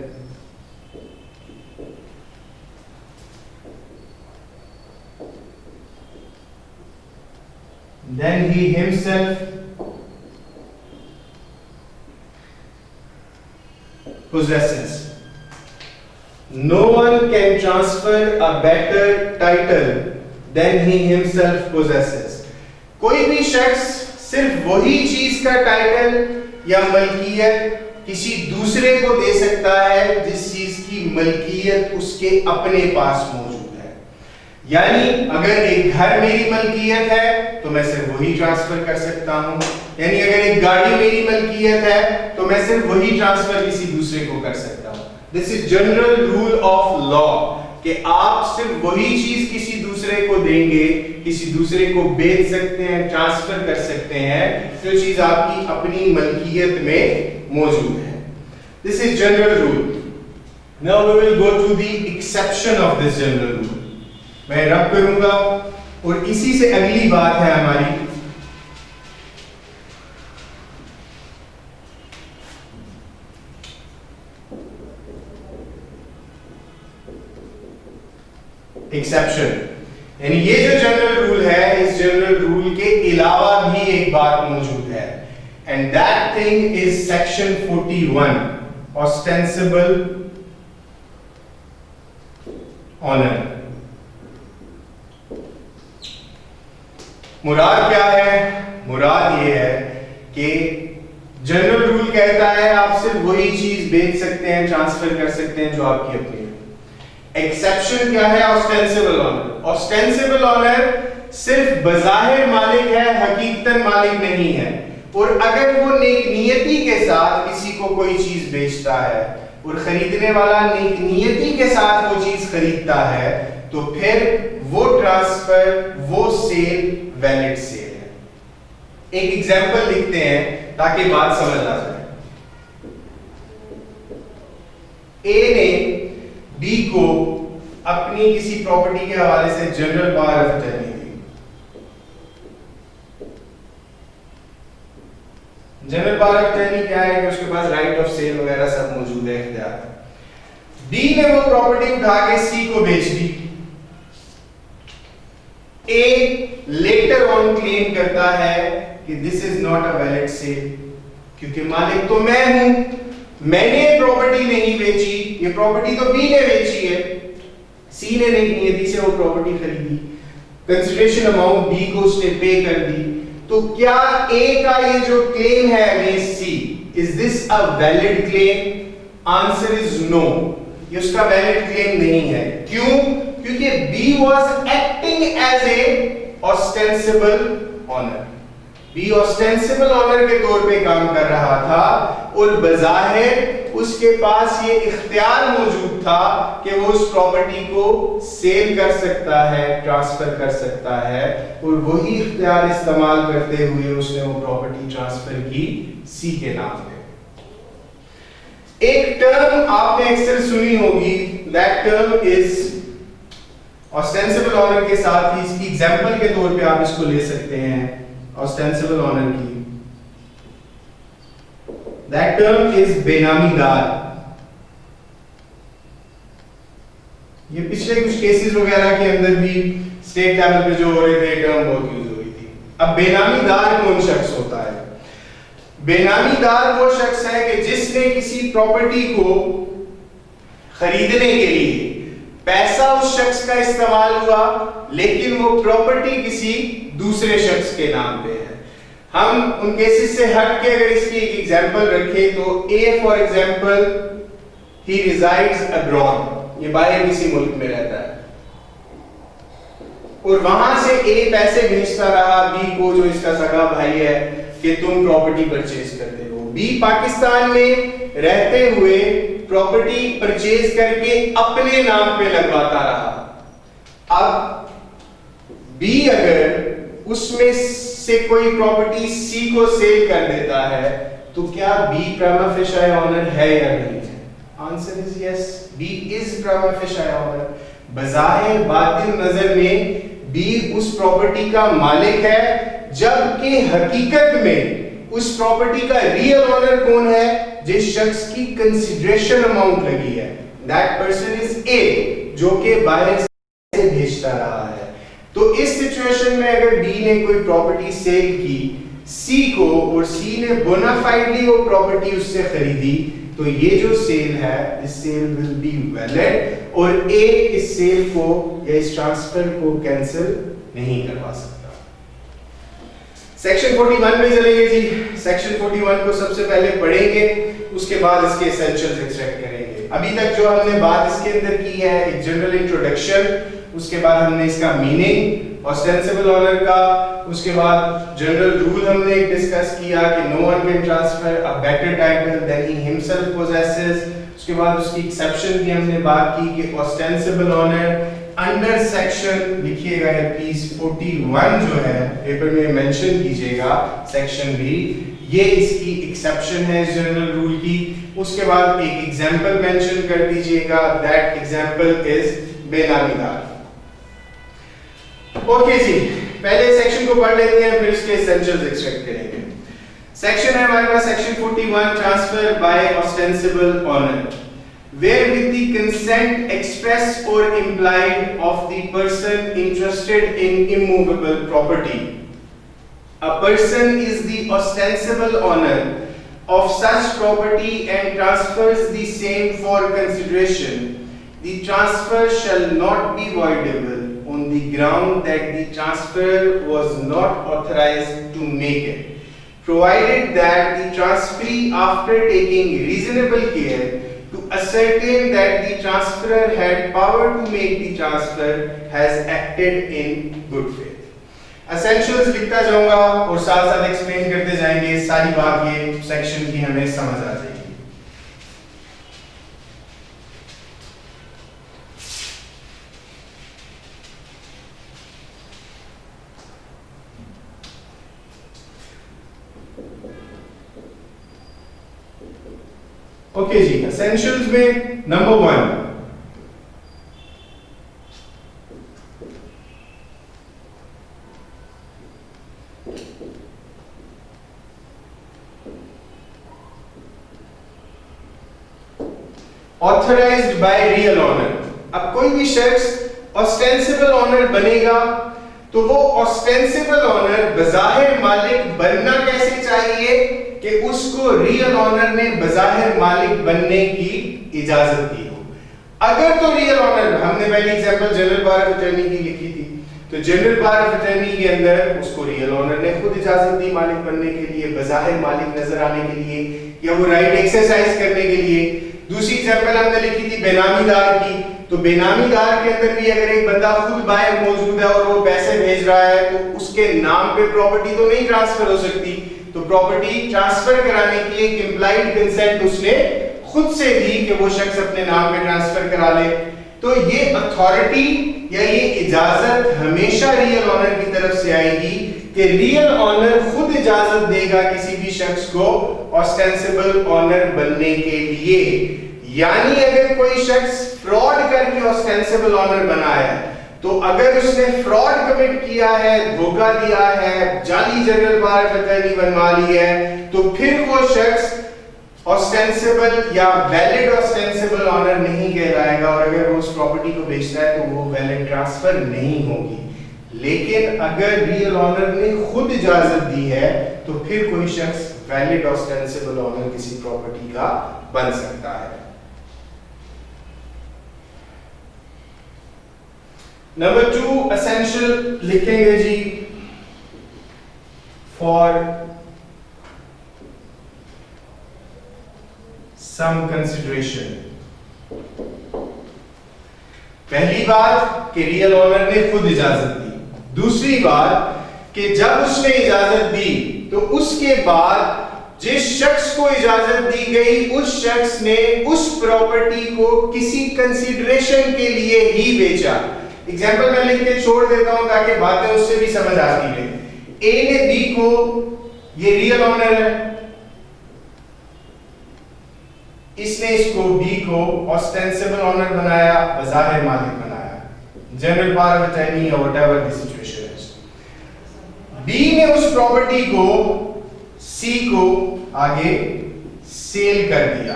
Speaker 1: than he himself possesses। No one can transfer a better title than he himself possesses। कोई भी शख्स सिर्फ वही चीज का टाइटल या मलकियत किसी दूसरे को दे सकता है जिस चीज की मलकियत उसके अपने पास मौजूद है। यानी अगर एक घर मेरी मलकियत है तो मैं सिर्फ वही ट्रांसफर कर सकता हूं, यानी अगर एक गाड़ी मेरी मलकियत है तो मैं सिर्फ वही ट्रांसफर किसी दूसरे को कर सकता हूं। This is general rule of law कि आप सिर्फ वही चीज किसी दूसरे को देंगे, किसी दूसरे को बेच सकते हैं, ट्रांसफर कर सकते हैं जो चीज आपकी अपनी मलकियत में मौजूद है। This is general rule. Now we will go to the exception of this general rule. मैं रब करूंगा और इसी से अगली बात है हमारी एक्सेप्शन। यानी ये जो जनरल रूल है, इस जनरल रूल के अलावा भी एक बात मौजूद है, and that thing is section 41 ostensible owner. मुराद क्या है? मुराद ये है कि जनरल रूल कहता है आप सिर्फ वही चीज बेच सकते हैं, ट्रांसफर कर सकते हैं जो आपकी अपनी है। एक्सेप्शन क्या है? Ostensible honour. ऑस्टेंसिबल ऑनर सिर्फ बज़ाहिर मालिक है, हकीकतन मालिक नहीं है, और अगर वो नेक नियति के साथ किसी को कोई चीज बेचता है और खरीदने वाला नेक नियति के साथ वो चीज खरीदता है तो फिर वो ट्रांसफर, वो सेल वैलिड सेल है। एक एग्जांपल लिखते हैं ताकि बात समझ आ जाए। ए ने बी को अपनी किसी प्रॉपर्टी के हवाले से general power of attorney the. General power of attorney क्या है कि उसके पास राइट ऑफ सेल वगैरह सब मौजूद है, इख्तियार। बी ने वो प्रॉपर्टी उठा के सी को बेच दी। ए लेटर ऑन क्लेम करता है कि this is not a valid sale, क्योंकि मालिक तो मैं हूं, मैंने प्रॉपर्टी नहीं बेची, ये प्रॉपर्टी तो बी ने बेची है, सी ने नियति से वो प्रॉपर्टी खरीदी, कंसिडरेशन अमाउंट बी को उसने पे कर दी। तो क्या ए का ये जो क्लेम है against C, is this a valid claim? Answer is no, ये उसका वैलिड क्लेम नहीं है। क्यों? क्योंकि B was acting as a ostensible owner, B ostensible owner के तौर पे काम कर रहा था और बज़ाहिर उसके पास ये इख्तियार मौजूद था कि वो उस प्रॉपर्टी को सेल कर सकता है, ट्रांसफर कर सकता है, और वही इख्तियार इस्तेमाल करते हुए उसने वो प्रॉपर्टी ट्रांसफर की सी के नाम पे। एक टर्म आपने अक्सर सुनी होगी, that term is ostensible owner के साथ ही इसकी एग्जांपल के तौर पे आप इसको ले सकते हैं ऑस्टेंसिबल ऑनर की, दैट टर्म इज बेनामीदार। ये पिछले कुछ केसेस वगैरह के अंदर भी स्टेट लेवल पे जो हो रहे थे टर्म बहुत यूज हो रही थी। अब बेनामीदार कौन शख्स होता है? बेनामीदार वो शख्स है कि जिसने किसी प्रॉपर्टी को खरीदने के लिए पैसा उस शख्स का इस्तेमाल हुआ, लेकिन वो प्रॉपर्टी किसी दूसरे शख्स के नाम पे है। हम उन केसेस से हट के अगर इसकी एक एग्जांपल रखें तो A for example he resides abroad, ये बाहर किसी मुल्क में रहता है और वहां से ए पैसे भेजता रहा बी को जो इसका सगा भाई है कि तुम प्रॉपर्टी परचेज करते हो। बी पाकिस्तान में रहते हुए प्रॉपर्टी परचेज करके अपने नाम पे लगवाता रहा। अब बी अगर उसमें से कोई प्रॉपर्टी सी को सेल कर देता है तो क्या बी प्राइमा फेशी ऑनर है या नहीं है? Answer is yes, B is prima facie owner. बज़ाहिर बातिन नजर में बी उस प्रॉपर्टी का मालिक है, जबकि हकीकत में उस प्रॉपर्टी का रियल ऑनर कौन है? जिस शख्स की कंसिडरेशन अमाउंट लगी है, दैट पर्सन इज ए, जो कि बाहर से भेजता रहा है। तो इस सिचुएशन में अगर बी ने कोई प्रॉपर्टी सेल की सी को और सी ने बोनाफाइडली वो प्रॉपर्टी उससे खरीदी, तो ये जो सेल है, इस सेल विल बी वैलिड और ए इस सेल को या इस ट्रांसफर को कैंसिल नहीं करवा सकता। सेक्शन 41 में चलेंगे जी। सेक्शन 41 को सबसे पहले पढ़ेंगे, उसके बाद इसके एसेंशियल्स एक्सट्रैक्ट करेंगे। अभी तक जो हमने बात इसके अंदर की है, एक जनरल इंट्रोडक्शन, उसके बाद हमने इसका मीनिंग ऑस्टेंसिबल ऑनर का, उसके बाद जनरल रूल हमने डिस्कस किया कि no one can transfer a better title than he himself possesses. उसके बाद उसकी एक्सेप्शन की हमने बात की कि ऑस्टेंसिबल ऑनर अंडर सेक्शन, लिखिएगा प्लीज 41 जो है पेपर में मेंशन कीजिएगा, सेक्शन बी, ये इसकी एक्सेप्शन है इस जनरल रूल की। उसके बाद एक एग्जांपल मेंशन कर दीजिएगा, दैट एग्जांपल इज बेनामीदार। ओके जी, पहले सेक्शन को पढ़ लेते हैं, फिर इसके एसेंशियल्स एक्सट्रैक्ट करेंगे। सेक्शन है हमारे पास section 41, transfer by ostensible owner, where with the consent express or implied of the person interested in immovable property, a person is the ostensible owner of such property and transfers the same for consideration. The transfer shall not be voidable on the ground that the transferor was not authorized to make it, provided that the transferee, after taking reasonable care to ascertain that the transferor had power to make the transfer, has acted in good faith. Essentials लिखता जाऊंगा और साथ साथ एक्सप्लेन करते जाएंगे, सारी बात ये सेक्शन की हमें समझ आ जाएगी। ओके जी, एसेंशियल्स में number 1, authorised by real owner. अब कोई भी शख्स ऑस्टेंसिबल ऑनर बनेगा तो वो ऑस्टेंसिबल ऑनर बजाहिर मालिक बनना कैसे चाहिए कि उसको रियल ऑनर ने बजाहिर मालिक बनने की इजाजत दी हो। अगर तो रियल ऑनर, हमने पहले example general power of attorney की लिखी थी, तो जनरल पावर ऑफ अटॉर्नी के अंदर उसको रियल ऑनर ने खुद इजाजत दी मालिक बनने के लिए, बजाहिर मालिक नजर आने के लिए, या वो राइट एक्सरसाइज करने के लिए। दूसरी एग्जांपल हमने लिखी थी बेनामीदार की, तो बेनामीदार के अंदर भी अगर एक बंदा खुद बाहर मौजूद है और वो पैसे भेज रहा है तो उसके नाम पे प्रॉपर्टी तो नहीं ट्रांसफर हो सकती, तो प्रॉपर्टी ट्रांसफर कराने की एक इंप्लाइड कंसेंट उसने खुद से दी कि वो शख्स अपने नाम पे ट्रांसफर करा ले। तो ये अथॉरिटी या ये इजाजत हमेशा रियल ऑनर की तरफ से आएगी कि रियल ऑनर खुद इजाजत देगा किसी भी शख्स को ऑस्टेंसिबल ऑनर बनने के लिए। यानी अगर कोई शख्स फ्रॉड करके ऑस्टेंसिबल ऑनर बना है, तो अगर उसने फ्रॉड कमिट किया है, धोखा दिया है, जाली जनरल पावर ऑफ अटॉर्नी बनवा ली है, तो फिर वो शख्स ऑस्टेंसिबल या वैलिड ऑस्टेंसिबल ऑनर नहीं कहलाएगा, और अगर वो उस प्रॉपर्टी को बेचता है तो वो वैलिड ट्रांसफर नहीं होगी। लेकिन अगर रियल ऑनर ने खुद इजाजत दी है तो फिर कोई शख्स वैलिड ऑस्टेंसिबल ऑनर किसी प्रॉपर्टी का बन सकता है। नंबर 2 एसेंशियल लिखेंगे जी फॉर सम कंसिडरेशन। पहली बात कि रियल ऑनर ने खुद इजाजत दी। दूसरी बात कि जब उसने इजाजत दी तो उसके बाद जिस शख्स को इजाजत दी गई उस शख्स ने उस प्रॉपर्टी को किसी कंसिडरेशन के लिए ही बेचा। एग्जाम्पल मैं लिख के छोड़ देता हूं ताकि बातें उससे भी समझ आती रहे। ए ने बी को, ये रियल ऑनर है, इसने इसको बी को ऑस्टेंसिबल ऑनर बनाया, बजाहिर मालिक बनाया, जनरल पावर ऑफ अटॉर्नी या व्हाटएवर द सिचुएशन है। बी ने उस प्रॉपर्टी को सी को आगे सेल कर दिया।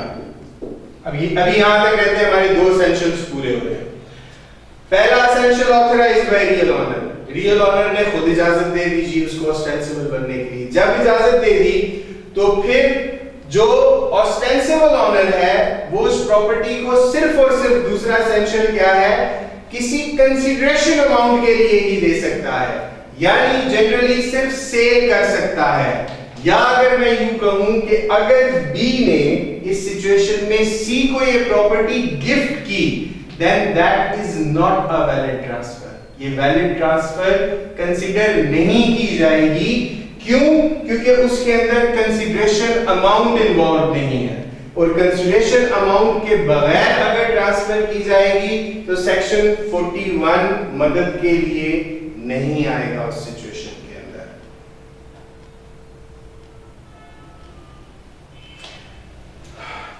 Speaker 1: अभी यहां तक कहते हैं हमारे 2 एसेंशियल्स पूरे हो रहे हैं। पहला essential authorised by real owner. Real owner ने खुद इजाजत दे दी जी उसको ऑस्टेंसिबल बनने के लिए। जब इजाजत दे दी तो फिर जो ऑस्टेंसिबल ऑनर है वो उस प्रॉपर्टी को सिर्फ और सिर्फ, दूसरा एसेंशियल क्या है, किसी कंसीडरेशन अमाउंट के लिए ही दे सकता है, यानी जनरली सिर्फ सेल कर सकता है। या अगर मैं यूं कहूं कि अगर बी ने इस सिचुएशन में सी को ये प्रॉपर्टी गिफ्ट की, then that is not a valid transfer। ये वैलिड ट्रांसफर कंसीडर नहीं की जाएगी। क्यों? क्योंकि उसके अंदर कंसीडरेशन अमाउंट इन्वॉल्व नहीं है, और कंसीडरेशन अमाउंट के बगैर अगर ट्रांसफर की जाएगी तो सेक्शन 41 मदद के लिए नहीं आएगा उस सिचुएशन के अंदर।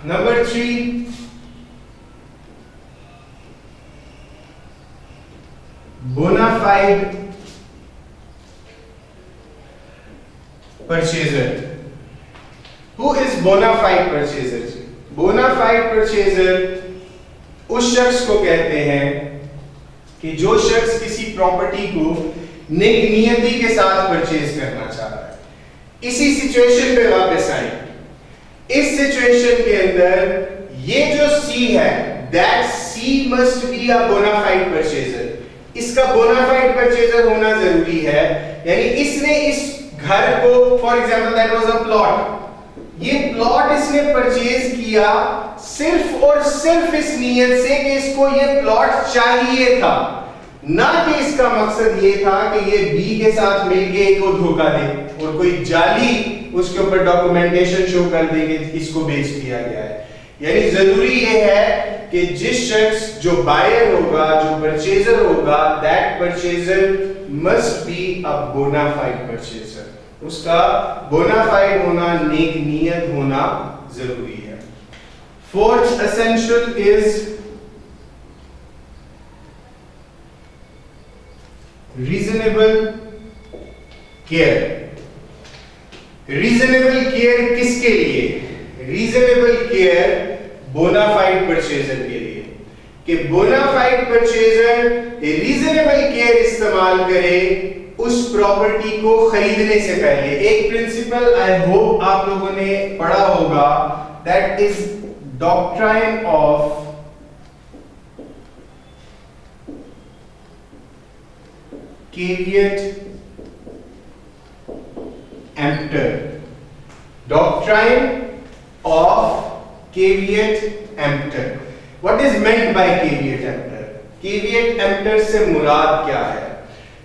Speaker 1: Number 3 bona fide purchaser. Who is bona fide purchaser? Bona fide purchaser उस शख्स को कहते हैं कि जो शख्स किसी प्रॉपर्टी को नेक नियति के साथ परचेज करना चाहता है। इसी सिचुएशन पे वापस आए। इस सिचुएशन के अंदर ये जो सी है, that C must be a bona fide purchaser. इसका बोनाफाइड परचेजर होना जरूरी है, यानी इसने इस घर को, for example that was a plot, ये प्लॉट इसने परचेज किया सिर्फ और सिर्फ इस नियत से कि इसको ये प्लॉट चाहिए था, ना कि इसका मकसद ये था कि ये बी के साथ मिलके इसको धोखा दे और कोई जाली उसके ऊपर डॉक्यूमेंटेशन शो कर दे कि इसको बेच दिया गया है। यानी जरूरी ये है कि जिस शख्स जो बायर होगा, जो परचेजर होगा, that purchaser must be a bona fide purchaser. उसका बोनाफाइड होना, नेक नियत होना जरूरी है। Fourth essential is reasonable care. Reasonable care किसके लिए? रीजनेबल केयर बोनाफाइड परचेजर के लिए। कि बोनाफाइड परचेजर रीजनेबल केयर इस्तेमाल करे उस प्रॉपर्टी को खरीदने से पहले। एक प्रिंसिपल आई होप आप लोगों ने पढ़ा होगा, that is doctrine of caveat emptor. Doctrine of caveat emptor. What is meant by caveat emptor? Caveat emptor से मुराद क्या है?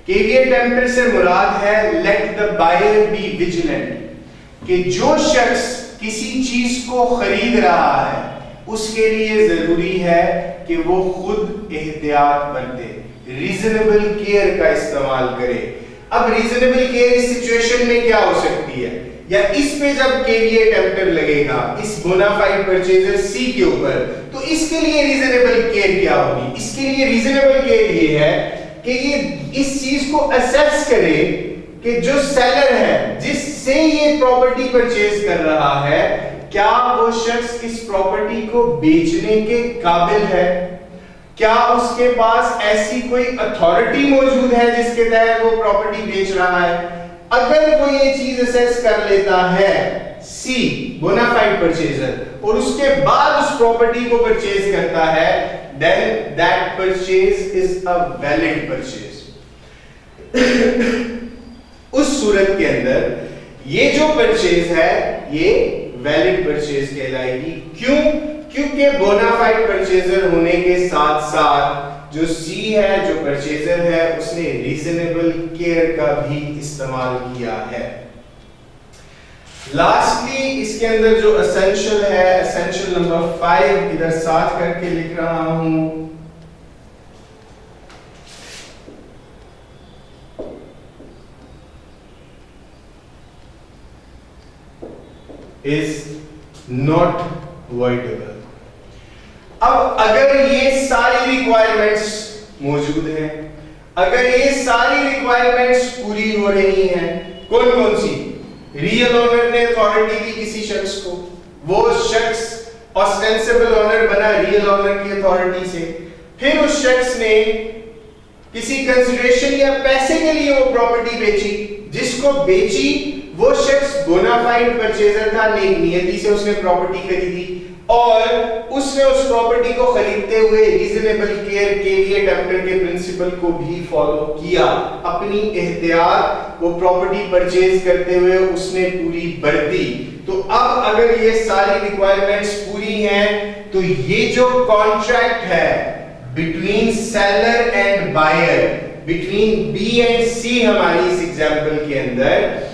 Speaker 1: कैविएट एम्प्टर से मुराद है let the buyer be vigilant, कि जो शख्स किसी चीज को खरीद रहा है उसके लिए जरूरी है कि वो खुद एहतियात बरते, रीजनेबल केयर का इस्तेमाल करे। अब रीजनेबल केयर इस सिचुएशन में क्या हो सकती है, या इस पे जब कैविएट एम्प्टर लगेगा इस बोनाफाइड परचेजर सी के ऊपर, तो इसके लिए रीजनेबल केयर क्या होगी? इसके लिए रीजनेबल केयर ये है कि ये इस चीज को असेस करे कि जो सेलर है जिससे ये प्रॉपर्टी परचेज कर रहा है, क्या वो शख्स इस प्रॉपर्टी को बेचने के काबिल है, क्या उसके पास ऐसी कोई अथॉरिटी मौजूद है जिसके तहत वो प्रॉपर्टी बेच रहा है। अगर वो ये चीज असेस कर लेता है सी बोनाफाइड परचेजर, और उसके बाद उस प्रॉपर्टी को परचेज करता है, then that purchase is a valid purchase। उस सूरत के अंदर ये जो परचेज है ये वैलिड परचेज कहलाएगी। क्यों? क्योंकि बोनाफाइड परचेजर होने के साथ साथ जो सी है, जो परचेजर है, उसने रीजनेबल केयर का भी इस्तेमाल किया है। लास्टली इसके अंदर जो एसेंशियल है, एसेंशियल नंबर 5 इधर साथ करके लिख रहा हूं, इज नॉट वॉइडेबल। अब अगर ये सारी रिक्वायरमेंट्स मौजूद हैं, अगर ये सारी रिक्वायरमेंट्स पूरी हो रही हैं, कौन कौन सी? रियल ओनर ने अथॉरिटी दी किसी शख्स को, वो शख्स ऑस्टेंसिबल ओनर बना रियल ओनर की अथॉरिटी से, फिर उस शख्स ने किसी कंसिडरेशन या पैसे के लिए वो प्रॉपर्टी बेची, जिसको बेची वो शख्स बोनाफाइड परचेजर था, नेक नियति से उसने प्रॉपर्टी खरीदी, और उसने उस प्रॉपर्टी को खरीदते हुए रीजनेबल केयर कैविएट एम्प्टर के प्रिंसिपल को भी फॉलो किया। अपनी एहतियात वो प्रॉपर्टी परचेज करते हुए उसने पूरी बरती। तो अब अगर ये सारी रिक्वायरमेंट्स पूरी हैं, तो ये जो कॉन्ट्रैक्ट है between seller and buyer, between B and C हमारी इस एग्जांपल के अंदर,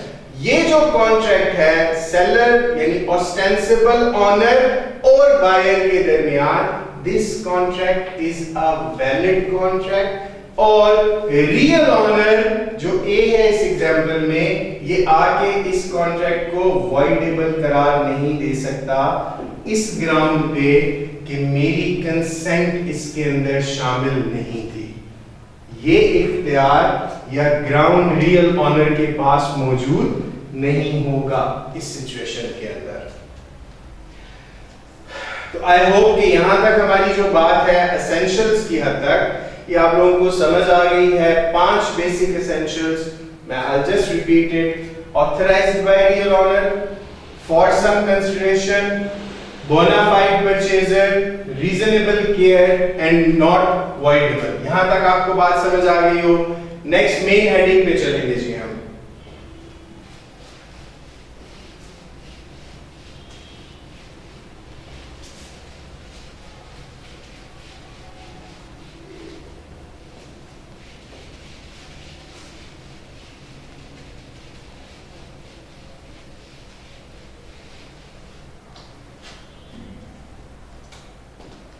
Speaker 1: ये जो कॉन्ट्रैक्ट है सेलर यानी ऑस्टेंसिबल ओनर और बायर के दरमियान, this contract is a valid contract, और रियल ओनर जो ए है इस एग्जांपल में, ये आके इस कॉन्ट्रैक्ट को वॉइडेबल करार नहीं दे सकता इस ग्राउंड पे कि मेरी कंसेंट इसके अंदर शामिल नहीं थी। ये इख्तियार या ग्राउंड रियल ओनर के पास मौजूद नहीं होगा इस सिचुएशन के अंदर। तो आई होप कि यहां तक हमारी जो बात है एसेंशियल्स की हद तक ये आप लोगों को समझ आ गई है। 5 बेसिक एसेंशियल्स, मैं I just repeat it. Authorised by real owner, for some consideration, bona fide purchaser, reasonable care and not voidable. यहां तक आपको बात समझ आ गई हो। नेक्स्ट मेन हेडिंग पे चलेंगे जी हम।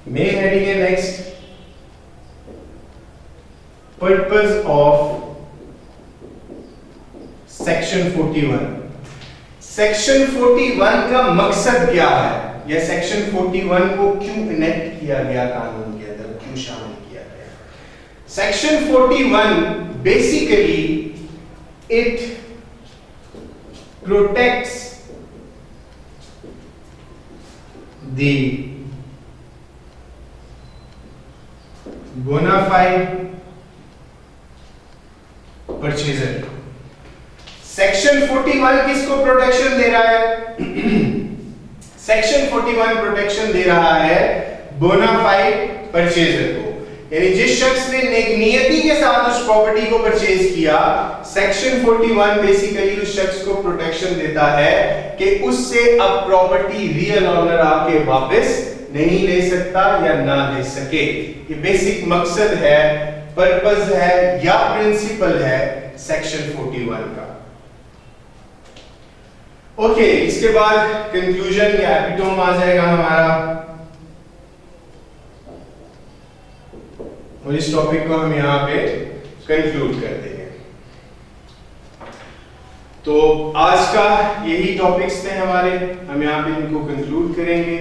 Speaker 1: मेन हेडिंग है next, purpose of section 41। Section 41 का मकसद क्या है, या सेक्शन 41 को क्यों इनेक्ट किया गया, कानून के अंदर क्यों शामिल किया गया। Section 41 basically it protects the bona fide purchaser. Section 41 किसको प्रोटेक्शन दे रहा है? सेक्शन 41 प्रोटेक्शन दे रहा है बोनाफाइड परचेजर को, यानी जिस शख्स ने नियति के साथ उस प्रॉपर्टी को परचेज किया, सेक्शन 41 बेसिकली उस शख्स को प्रोटेक्शन देता है कि उससे अब प्रॉपर्टी रियल ऑनर आके वापस नहीं ले सकता या ना ले सके। ये बेसिक मकसद है, पर्पस है या प्रिंसिपल है सेक्शन 41 का। ओके, इसके बाद कंक्लूजन या एपिटोम आ जाएगा हमारा, और इस टॉपिक को हम यहाँ पे कंक्लूड कर देंगे। तो आज का यही टॉपिक्स थे हमारे, हम यहाँ पे इनको कंक्लूड करेंगे।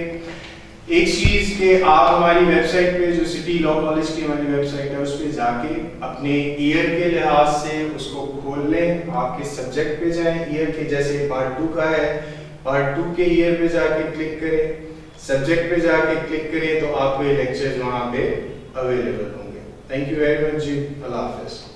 Speaker 1: एक चीज के आप हमारी वेबसाइट पे, जो सिटी लॉ कॉलेज की हमारी वेबसाइट है, उस पे जाके अपने ईयर के लिहाज से उसको खोल लें, आपके सब्जेक्ट पे जाएं, ईयर के जैसे पार्ट 2 का है, पार्ट 2 के ईयर पे जाके क्लिक करें, सब्जेक्ट पे जाके क्लिक करें, तो आपको ये लेक्चर्स वहां पे अवेलेबल होंगे। थैंक यू वेरी मच जी, अल्लाह हाफिज़।